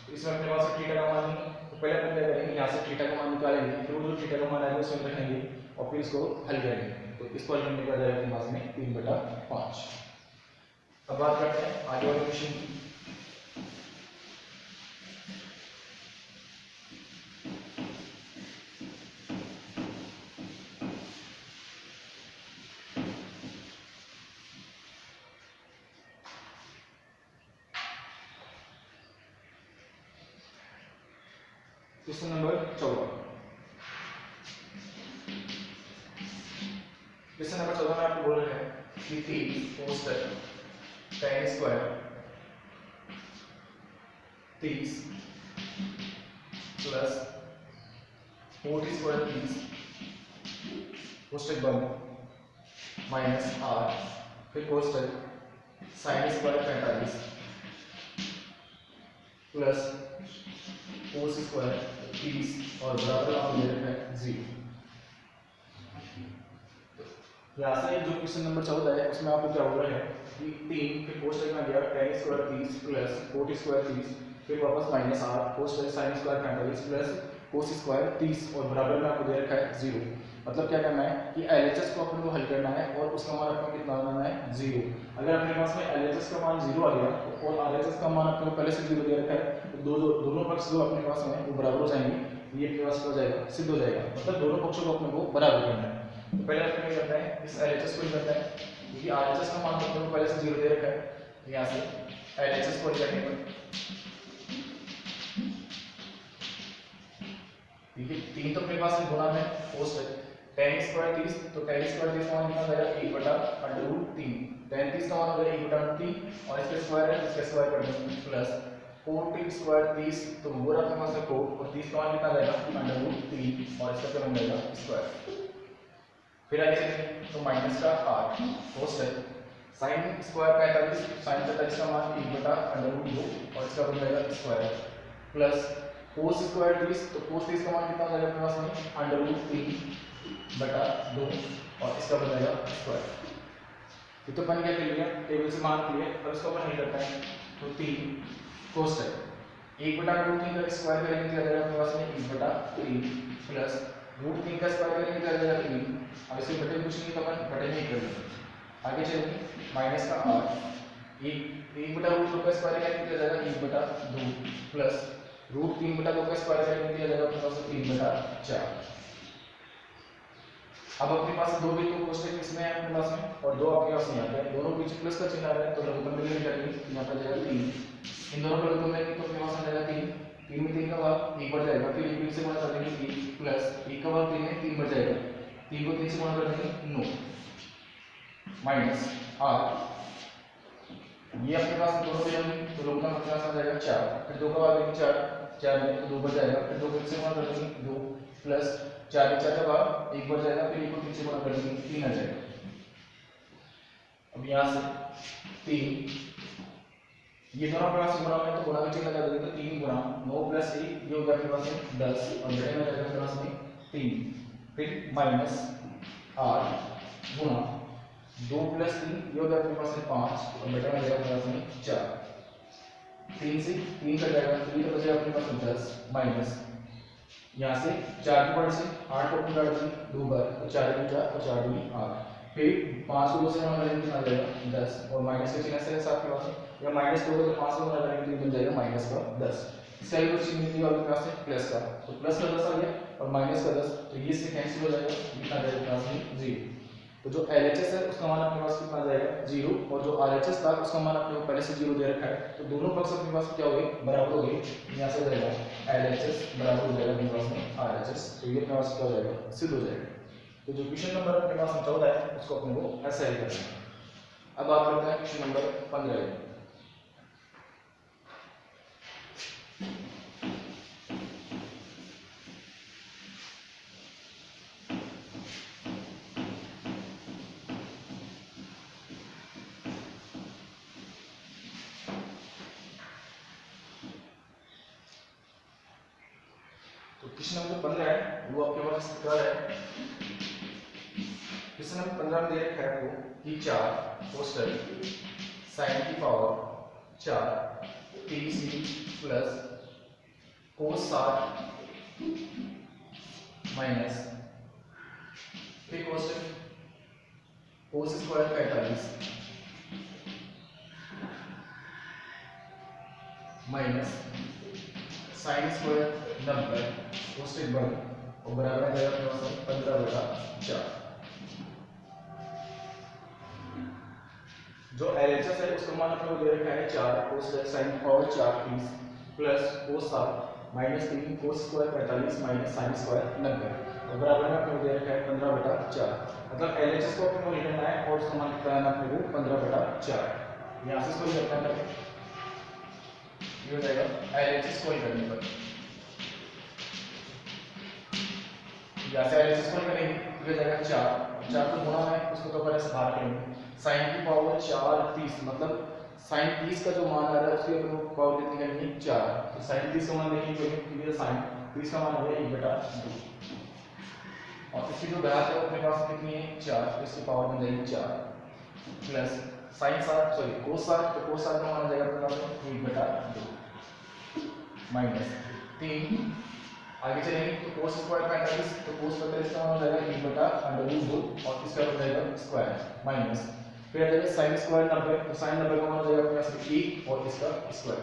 तो इसमें अपने पास थीटा का मान नहीं, तो पहले अपन क्या करेंगे यहाँ से थीटा का मान निकालेंगे, फिर वो जो थीटा का मान आएगा उसमें रखेंगे और फिर इसको हल करेंगे, तो इसको हल करने का जाएगा अपने पास में 3/5। अब बात करते हैं आगे वाले क्वेश्चन की। Question number 14। क्वेश्चन नंबर 14 में आपको बोल रहे हैं कि 3 cos tan square 30 plus 40 square 30 कोष्टक बंद माइनस r, फिर कोष्टक sin square 45 plus cos square 30 और बराबर आपको दे रखा है 0। यहाँ से जो क्वेश्चन नंबर 14 है उसमें आपको क्या हो रहा है कि 3 फिर कोष्टक में गया tan स्क्वायर 30 प्लस 40 स्क्वायर 30, फिर वापस minus r कोष्टक sin square 45 plus cos square 30 और बराबर में आपको दे रखा है 0। मतलब क्या करना है कि LHS को अपन को हल करना है और उसका मान आपको कितना बनाना है 0। अगर अपने पास में LHS का मान 0 आ गया और RHS का मान आपको पहले से 0 दे रखा है, तो दोनों पक्ष जो अपने पास में वो बराबर हो जाएंगे, ये अपने पास हो जाएगा सिद्ध हो जाएगा, मतलब दोनों पक्षों को अपने को बराबर करना है। तो पहले अपने क्या करना है इस LHS को ही करना है, क्योंकि RHS का मान अपने को पहले से 0 दे रखा है, यहाँ से LHS को करने पर ठीक है 3 तो अपने पास में गुणा में कोष्टक tan स्क्वायर 30, तो tan स्क्वायर 30 का मान कितना आएगा 1/√3, tan 30 का मान हो जाएगा 1/3 और इसका स्क्वायर है इसका स्क्वायर कर देंगे प्लस 40 स्क्वायर 30, तो पूरा अपने पास है 4 और 30 का मान कितना आएगा √3 और इसका क्या बन जाएगा स्क्वायर। फिर आगे चलेंगे तो माइनस का r कोष्टक sin स्क्वायर 45, sin 45 का मान 1/√2 और इसका बन जाएगा स्क्वायर प्लस cos स्क्वायर 30, तो cos 30 का मान कितना आ जाएगा अपने पास में √3/2 और इसका बन जाएगा स्क्वायर। ये तो बन गया क्लियर, टेबल से मान क्लियर। अब इसको अपन हल करते हैं तो 3 कोष्टक 1/√3 का स्क्वायर करेंगे क्या जाएगा अपने पास में 1/3 प्लस √3 का स्क्वायर करेंगे क्या जाएगा 3। अब इसके बटे कुछ नहीं तो अपन बटे में ही कर लेंगे। आगे चलेंगे माइनस का r 1/√2 का स्क्वायर करेंगे क्या जाएगा 1/2 प्लस √3/2 का स्क्वायर करेंगे क्या जाएगा अपने पास 3/4। अब अपने पास दो बिंदु कोष्टक इसमें है अपने पास में और दो आपके पास यहाँ पे, दोनों बीच प्लस का चिन्ह आ रहा है तो लघुत्तम में लेकर करेंगे यहाँ पर जाएगा 3, इन दोनों का लघुत्तम लेंगे तो अपने पास आ जाएगा 3, 3 में 3 का भाग 1 बढ़ जाएगा, फिर 1 से गुणा कर देंगे 3 प्लस 1 का भाग 3 में 3 बढ़ जाएगा, 3 को 3 से गुणा कर देंगे 9 माइनस r, ये अपने पास दोनों भी होंगे तो लघुत्तम अपने पास आ जाएगा 4, फिर 2 का भाग देंगे 4, 4 में तो 2 बढ़ जाएगा, फिर 2 को 1 से गुणा कर देंगे 2 प्लस 4 में 4 का भाग 1 बढ़ जाएगा, फिर 1 को 3 से गुणा कर देंगे 3 आ जाएगा। अब यहाँ से 3 ये दोनों अपने पास गुणा में तो गुणा का चिन्ह लगा देंगे तो 3 गुणा 9 प्लस 1 ये हो गया अपने पास में 10 और बटे में जाएगा अपने पास में 3, फिर माइनस r गुणा 2 प्लस 3 ये हो गया अपने पास में 5 और बटे में जाएगा अपने पास में 4, 3 से 3 कट जाएगा तो ये तो बचेगा अपने पास में 10 माइनस यहाँ से 4 के पार्ट से 8 को काट देंगे 2 बार तो 4 में 4 और 4 में 8, फिर 5 को 2 से गुणा करेंगे कितना आ जाएगा 10 और माइनस का चिन्ह से साथ के पास या माइनस 2 को 5 से गुणा करेंगे तो बन जाएगा माइनस का 10। इसका एक चिन्ह निकली आपके पास है प्लस का, तो प्लस का 10 आ गया और माइनस का 10, तो ये से कैंसिल हो जाएगा कितना आ जाएगा अपने पास में 0। तो जो LHS है उसका मान अपने पास कितना आ जाएगा 0, और जो RHS था उसका मान अपने को पहले से 0 दे रखा है, तो दोनों पक्ष अपने पास क्या हो गए, बराबर हो गए। यहाँ से हो जाएगा LHS बराबर हो जाएगा अपने पास में RHS, तो ये अपने पास क्या हो जाएगा, सिद्ध हो जाएगा। तो जो क्वेश्चन नंबर अपने पास में 14 है उसको अपने को ऐसा ही करना है। अब बात करते हैं क्वेश्चन नंबर 15। तो क्वेश्चन नंबर 15 है वो आपके पास इस प्रकार है। क्वेश्चन नंबर 15 में दे रखा है आपको कि 4 कोष्टक sin की power 4 TC plus cos 60 minus फिर कोष्टक cos square 45 minus sin square 90 कोष्टक बंद और बराबर आ जाएगा अपने पास 15/4। जो LHS है उसका मान अपने को दे रखा है 4 कोस sin power 4 30 plus cos 60 minus 3 cos square 45 minus sin square 90 और बराबर में अपने को दे रखा है 15/4। मतलब LHS को अपने को निकालना है और उसका मान कितना है अपने को 15/4। यहाँ से इसको निकालना है, ये हो जाएगा LHS को निकालने पर, यहाँ से LHS को निकालेंगे तो हो जाएगा 4 को गुणा है उसको तो पहले से बाहर करेंगे। sin की पावर 4 30 मतलब sin 30 का जो मान आ रहा है उसकी अपने को पावर कितनी करनी है 4, तो sin 30 का मान देखेंगे तो sin 30 का मान हो गया 1/2 और इसकी जो घात है अपने पास कितनी है 4, तो इसकी पावर बन जाएगी 4 प्लस sin 60 सॉरी cos 60, तो cos 60 का मान आ जाएगा अपने पास 1/2 माइनस 3 आगे चलेंगे तो cos स्क्वायर 45, तो cos 45 का मान हो जाएगा 1/√2 और इसका हो जाएगा स्क्वायर माइनस फिर आ जाएगा sin स्क्वायर 90, तो sin 90 का मान हो जाएगा अपने पास 1 और इसका स्क्वायर।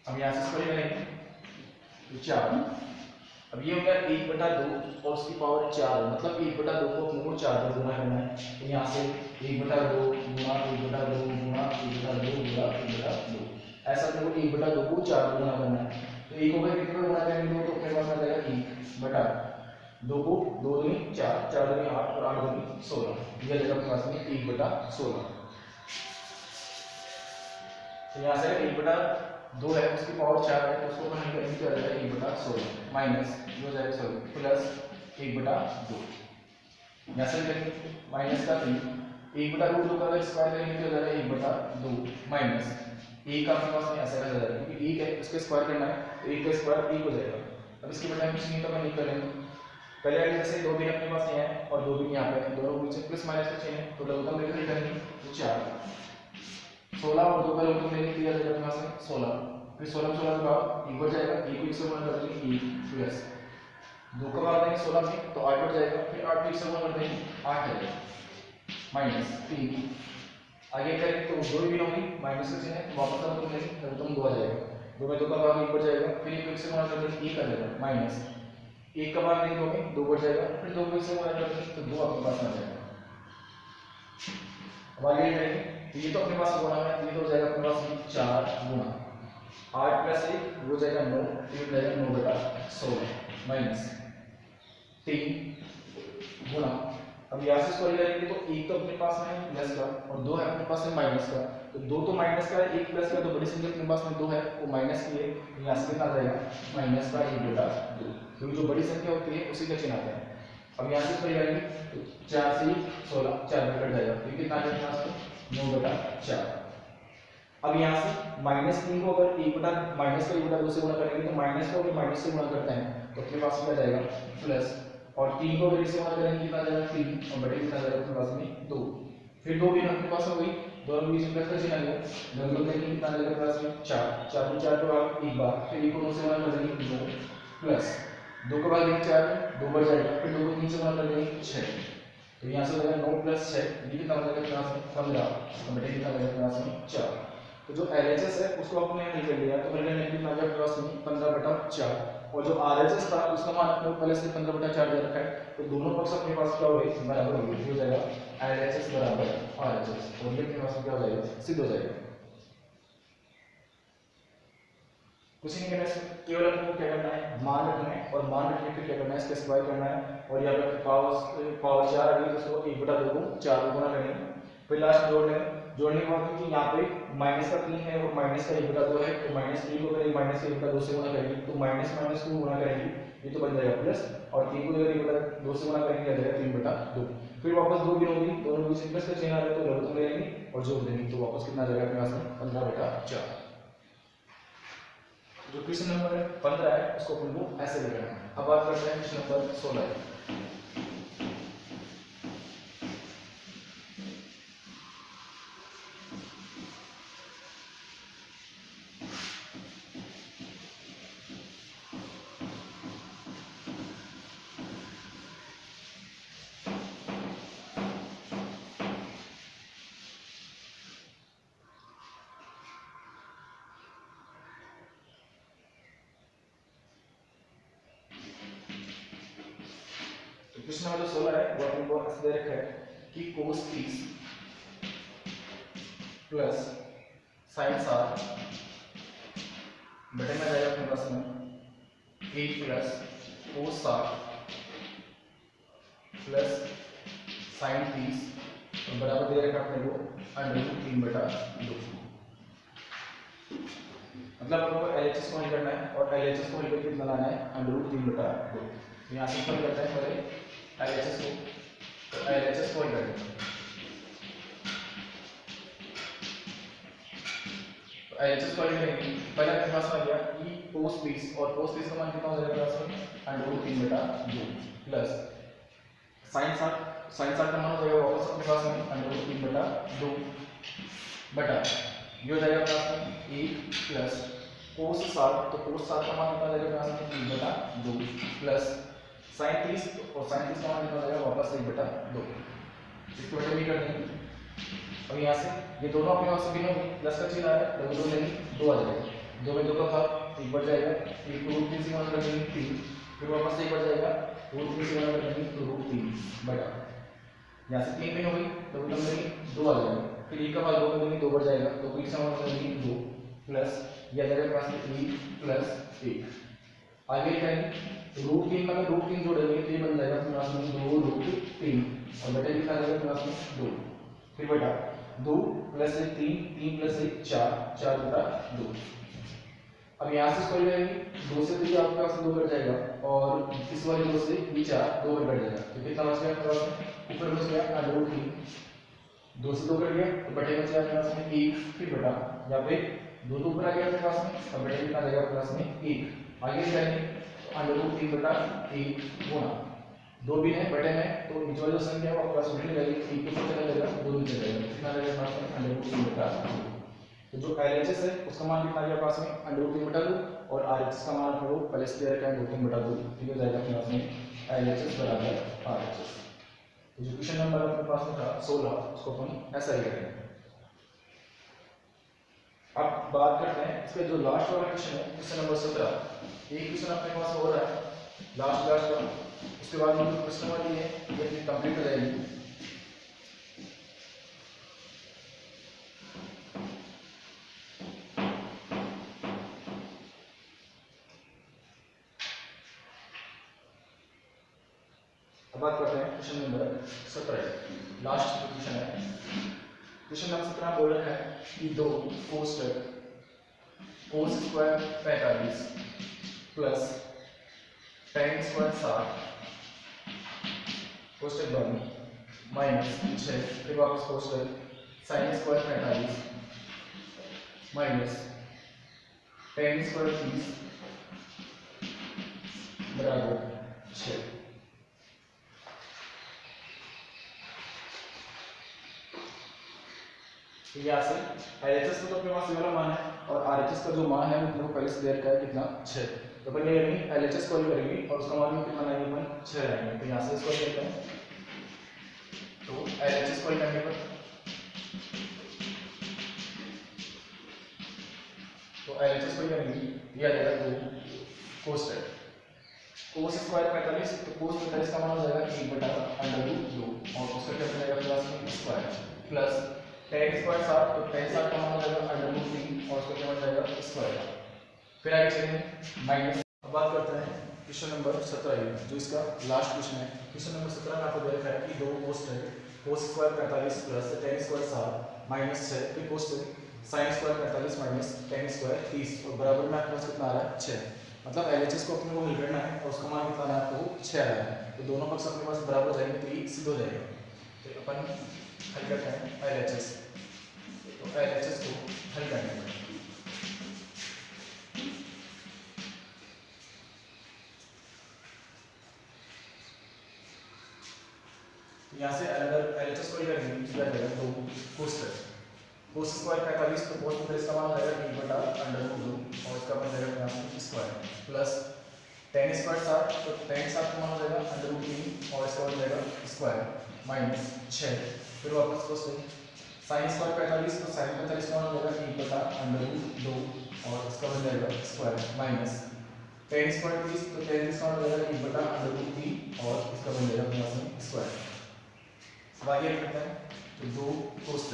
अब यहाँ से स्क्वायर करेंगे तो 4, अब ये हो गया 1/2 और उसकी पावर 4 मतलब 1/2 को अपने को 4 से गुणा करना है, तो यहाँ से 1/2 गुणा 1/2 गुणा 1/2 गुणा 1/2 ऐसा अपने को 1/2 को 4 से गुणा करना है। तो 1 को भाई कितने को गुणा करेंगे तो अपने पास आ जाएगा 1/2 को 2 दूनी 4 4 दूनी 8 और 8 दूनी 16, यह जगह अपने पास में 1/16। तो यहाँ से 1/2 है उसकी पावर 4 है तो उसको अपन करेंगे तो आ जाएगा 1/16 माइनस ये हो जाएगा सॉरी प्लस 1/2 यहाँ से करेंगे माइनस का 3 1/√2 का स्क्वायर करेंगे तो हो जाएगा 1/2 माइनस 1 का अपने पास में ऐसा कर जाएगा क्योंकि 1 है उसके स्क्वायर करना है तो 1 का स्क्वायर 1 हो जाएगा। अब इसके बजाय कुछ नहीं तो मैं नहीं करेंगे, पहले वाले जैसे 2 भी अपने पास है और 2 भी यहाँ पे है, दोनों बीच प्लस माइनस का चिन्ह है तो लघुत्तम लेकर करेंगे तो 4 16 और 2 का लघुत्तम लेने के लिए अपने पास में 16 फिर 16 16 के बाद 1 बढ़ जाएगा 1 को 1 से गुणा कर देंगे 1 प्लस 2 का भाग देंगे 16 में तो 8 बढ़ जाएगा फिर 8 को 1 से गुणा कर देंगे 8 आ जाएगा माइनस 3 आगे करेंगे तो 2 भी होंगी माइनस का चिन्ह है वापस हम लेंगे तो तुम 2 आ जाएगा 2 में 2 का भाग 1 बढ़ जाएगा फिर 1 से गुणा कर देंगे 1 आ जाएगा माइनस 1 का भाग नहीं 2 में 2 बढ़ जाएगा फिर 2 को 1 से गुणा कर देंगे तो 2 आपके पास आ जाएगा। अब आगे करेंगे तो ये तो अपने पास गुणा है तो ये तो हो जाएगा अपने पास 4 गुणा 8 प्लस 1 वो जाएगा 9 फिर हो जाएगा 9/16 माइनस 3 गुणा अब यहाँ से सॉल्व करेंगे तो 1 तो अपने पास में प्लस का और 2 है अपने पास में माइनस का, तो 2 तो माइनस का है 1 प्लस का, तो बड़ी संख्या अपने पास में 2 है वो माइनस की है, यहाँ से कितना आ जाएगा माइनस का 1/2 क्योंकि जो बड़ी संख्या होती है उसी का चिन्ह आता है। अब यहाँ से सॉल्व करेंगे तो 4 से 16 4 में कट जाएगा तो कितना आ जाएगा यहाँ से 9/4। अब यहाँ से माइनस 3 को अगर माइनस का 1/2 से गुणा करेंगे तो माइनस को अगर माइनस से गुणा करते हैं तो अपने पास में आ जाएगा प्लस और 3 को अगर इससे गुणा करेंगे कितना आ जाएगा 3 और बटे कितना आ जाएगा अपने पास में 2 फिर 2 भी अपने पास हो गई दोनों बीच में प्लस का चिन्ह आ गया दोनों में कितना आ जाएगा अपने पास में 4 4 को 4 के बाद एक बार फिर 1 को 2 से गुणा कर देंगे 2 प्लस 2 के बाद 1 4 2 बढ़ जाएगा फिर 2 को 3 से गुणा कर देंगे 6 तो यहाँ से हो जाएगा 9 + 6 ये कितना हो जाएगा अपने पास में 15 और बटे कितना आ जाएगा अपने पास में 4। तो जो LHS है उसको आपने हल कर लिया, तो हल करने के लिए आपके पास 15/4, और जो RHS था उसका मान अपने पहले से 15/4 दे रखा है, तो दोनों पक्ष अपने पास क्या हो गए, बराबर हो गए, हो जाएगा LHS बराबर RHS, और ये अपने पास क्या हो जाएगा, सिद्ध हो जाएगा। कुछ नहीं करना है, केवल आपको क्या करना है, मान रखना है, और मान रखने के क्या करना है, स्पेसिफाई करना है, और यहाँ पे पावर 4 आ गई तो उसको 1/2 को 4 गुना करेंगे, फिर लास्ट जोड़ने के बाद क्योंकि यहाँ पे माइनस का 3 है और माइनस का 1/2 है, तो -3 को करेंगे माइनस के 1/2 से गुना करेंगे, तो माइनस माइनस को गुना करेंगे, ये तो बन जाएगा प्लस, और 3 को अगर 1/2 से गुना करेंगे आ जाएगा 3/2, फिर वापस 2 गिनोगे, दोनों बीच प्लस का चिन्ह आ रहा है तो लघुत्तम ले लेंगे और जोड़ देंगे, तो वापस कितना आ जाएगा अपने पास में 15/4। जो क्वेश्चन नंबर 15 है उसको अपन को ऐसे लिखना है। अब बात करते हैं क्वेश्चन नंबर 16। क्वेश्चन नंबर 16 है वो अपन को ऐसे दे रखा है कि cos 30 प्लस sin 60 बटे में जाएगा अपने पास में 1 प्लस cos 60 प्लस sin 30 तो बराबर दे रखा अपने को √3/2। मतलब आपको LHS को हल करना है, और LHS को हल करके कितना लाना है, √3/2। यहाँ से हल करते हैं पहले LHS को, तो LHS को हल करते हैं, तो LHS को हल करेंगे, पहले अपने पास में आ गया कि cos 30, और cos 30 का मान कितना हो जाएगा पास में √3/2 प्लस sin 60 का मान हो जाएगा वापस अपने पास में √3/2 बटा ये हो जाएगा अपने पास में 1 प्लस cos 60, तो cos 60 का मान कितना हो जाएगा अपने पास में 3/2 प्लस sin 30, और sin 30 का मान कितना हो जाएगा वापस 1/2, इसको बटे भी कर देंगे। अब यहाँ से ये दोनों अपने पास में प्लस का चिन्ह आ रहा है, तो 2 लेंगे 2 आ जाएगा, 2 में 2 का भाग 1 बढ़ जाएगा, 1 को √3 से गुणा कर देंगे 3, फिर वापस से 1 बढ़ जाएगा, √3 से गुणा कर देंगे तो √3 बटा यहाँ से 3 में हो गई तो मतलब में 2 आ जाएगा, फिर 1 का भाग 2 में देंगे 2 बढ़ जाएगा, तो फिर से गुणा करेंगे 2 प्लस यह आ जाएगा पास में 3 प्लस 1, आगे लिखेंगे √3 में √3 जोड़ेंगे तो ये बन जाएगा अपने पास में 2√3, और बटे लिखा जाएगा अपने पास में 2, फिर बटा 2 प्लस 1 3 प्लस 1 4 4/2। अब यहाँ से इसको लेंगे 2 से 3 आपके पास 2 कट जाएगा, और इस वाले 2 से भी 4 2 कट जाएगा, तो कितना बच गया आपके पास में, ऊपर बच गया √3, 2 से 2 कट गया तो बटे बच गया आपके पास में 1, फिर बटा यहाँ पे 2 ऊपर आ गया आपके पास में, और बटे कितना जाएगा आपके पास में 1, आगे जाएंगे √3/1 गुना 2 भी है बटे में, तो नीचे वाली संख्या है वो आपके पास उल्टी जाएगी, 1 ऊपर चला जाएगा 2 नीचे जाएगा, कितना जाएगा पास में √3/2। तो जो LHS है उसका मान कितना गया पास में √3/2, और RHS का मान आपको पहले से दे रखा है √3/2, ठीक हो जाएगा अपने पास में LHS बराबर RHS। तो जो क्वेश्चन नंबर अपने पास में था 16 उसको अपन ऐसा ही करेंगे। अब बात करते हैं इसका जो लास्ट वाला क्वेश्चन है, क्वेश्चन नंबर 17, एक क्वेश्चन अपने पास हो रहा है लास्ट का, उसके बाद में क्वेश्चन नंबर ये है ये कंप्लीट हो जाएगी। अब बात करते हैं क्वेश्चन नंबर 17, लास्ट क्वेश्चन है। क्वेश्चन नंबर 17 बोल रहा है कि 2 कोष्टक cos square 45 plus tan square 60 कोष्टक बंद माइनस 6, फिर वापस कोष्टक sin square 45 minus tan square 30 बराबर 6। यहाँ से LHS तो अपने पास वाला मान है, और RHS का जो मान है वो पहले से दे रखा है कितना 6, तो अपन ये करेंगे LHS को करेंगे और उसका मान कितना लाएंगे अपन 6 लाएंगे, तो यहाँ से इसको लेते हैं, तो LHS को करने पर तो LHS को करेंगे ये आ जाएगा 2 कोस स्क्वायर 45, तो कोस 45 का मान हो जाएगा 1/√2 और उसका क्या बन जाएगा plus square plus tan square 60, तो tan 60 का मान हो जाएगा √3 और उसका क्या बन जाएगा स्क्वायर। फिर आगे चलेंगे माइनस। अब बात करते हैं क्वेश्चन नंबर 17 जो इसका लास्ट क्वेश्चन है। क्वेश्चन नंबर 17 में आपको दे रखा है कि 2 cos square 45 plus tan square 60 minus 6 फिर कोस sin square 45 minus tan square 30 और बराबर में आपके पास कितना आ रहा है 6। मतलब LHS को अपने को हल करना है और उसका मान कितना है आपको 6 आ रहा है, तो दोनों पक्ष अपने पास बराबर हो जाएंगे तो ये सिद्ध हो जाएगा। तो अपन हल करते हैं LHS, तो LHS को हल करने में यहाँ से LHS को करेंगे क्या जाएगा 2 कोस स्क्वायर 45, तो कोस का मान हो जाएगा 1/√2 और इसका बन जाएगा यहाँ से स्क्वायर प्लस tan स्क्वायर 60, तो tan 60 का मान हो जाएगा √3 और इसका बन जाएगा स्क्वायर माइनस 6 फिर वापस कोस sin स्क्वायर 45, तो sin 45 का मान हो जाएगा 1/√2 और इसका बन जाएगा स्क्वायर माइनस tan स्क्वायर 30, तो tan 30 का मान हो जाएगा 1/√3 और इसका बन जाएगा यहाँ से स्क्वायर। अब आगे करते हैं तो 2 कोस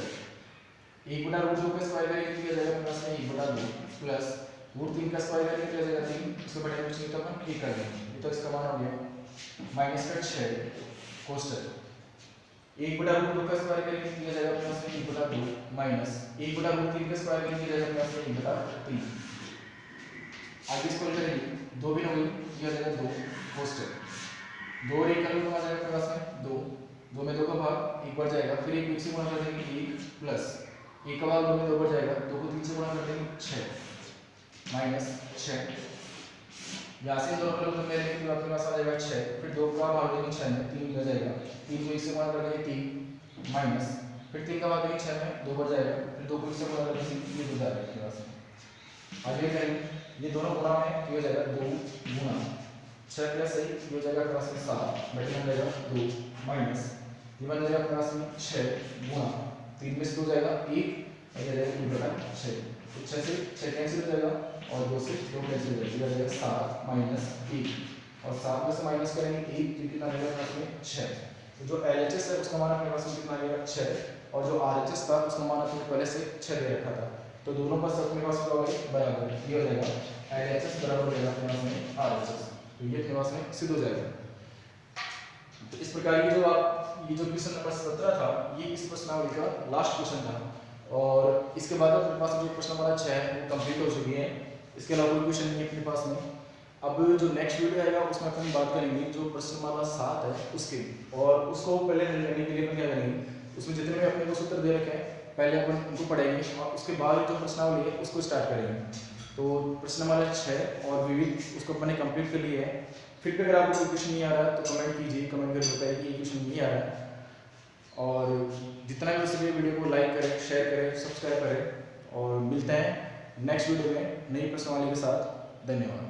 1/√2 का स्क्वायर करेंगे तो क्या जाएगा प्लस में 1/2 प्लस √3 का स्क्वायर करेंगे तो क्या जाएगा 3, इसको बटे में कुछ नहीं तो अपन ठीक कर देंगे, ये तो इसका मान हो गया माइनस का 6 कोस 1/√2 का स्क्वायर करेंगे तो क्या जाएगा प्लस में 1/2 माइनस 1/√3 का स्क्वायर करेंगे तो जाएगा प्लस में 1/3। आगे स्क्वायर करेंगे 2 भी हो गई, क्या जाएगा 2 कोस 2 और 1 का रूट आ जाएगा प्लस में 2 में 2 का भाग 1 बढ़ जाएगा, फिर 1 से गुणा कर देंगे 1 प्लस 1 का भाग 2 में 2 बढ़ जाएगा, 2 को 3 से गुणा कर देंगे 6 माइनस 6। यहाँ से 2 का लोग मेरे लिए आपके पास आ जाएगा 6, फिर 2 का भाग देंगे 6 में 3 मिल जाएगा, 3 को 1 से गुणा कर देंगे 3 माइनस फिर 3 का भाग देंगे 6 में 2 बढ़ जाएगा, फिर 2 को 1 से गुणा कर देंगे 3 हो जाएगा आपके पास। आगे करेंगे ये दोनों गुणा में ये हो जाएगा 2 गुणा 6 प्लस 1 ये हो जाएगा प्लस में 7 बटे में जाएगा 2 माइनस ये बन जाएगा प्लस में 6 गुणा 3 में से 2 जाएगा 1 और ये जाएगा 2/6, तो 6 से 6 कैंसिल हो जाएगा और 2 से 2 कैंसिल हो जाएगा, ये जाएगा 7 माइनस 1 और 7 में से माइनस करेंगे 1 तो कितना आ जाएगा प्लस में 6। तो जो LHS है उसका मान अपने पास में कितना आ जाएगा 6 और जो RHS था उसका मान अपने पहले से 6 दे रखा था, तो दोनों पक्ष अपने पास क्या होगा बराबर, ये हो जाएगा LHS बराबर हो जाएगा अपने पास में RHS, तो ये अपने पास में सिद्ध हो जाएगा। तो इस प्रकार ये जो क्वेश्चन नंबर 17 था ये इस प्रश्नावली का लास्ट क्वेश्चन था और इसके बाद अपने पास जो प्रश्न नंबर 6 है वो कंप्लीट हो चुकी है, इसके अलावा कोई क्वेश्चन नहीं है अपने पास में। अब जो नेक्स्ट वीडियो आएगा उसमें अपन बात करेंगे जो प्रश्न नंबर 7 है उसके, और उसको पहले हल करने के लिए अपन क्या करेंगे उसमें जितने भी अपने को सूत्र दे रखे हैं पहले अपन उनको पढ़ेंगे और उसके बाद जो प्रश्नावली है उसको स्टार्ट करेंगे। तो प्रश्न नंबर 6 और विविध उसको अपने कंप्लीट कर लिया है। फिर भी अगर आपको कोई क्वेश्चन नहीं आ रहा है तो कमेंट कीजिए, कमेंट करके बताइए कि ये क्वेश्चन नहीं आ रहा है, और जितना भी हो सके वीडियो को लाइक करें, शेयर करें, सब्सक्राइब करें और मिलते हैं नेक्स्ट वीडियो में नई प्रश्नावली के साथ। धन्यवाद।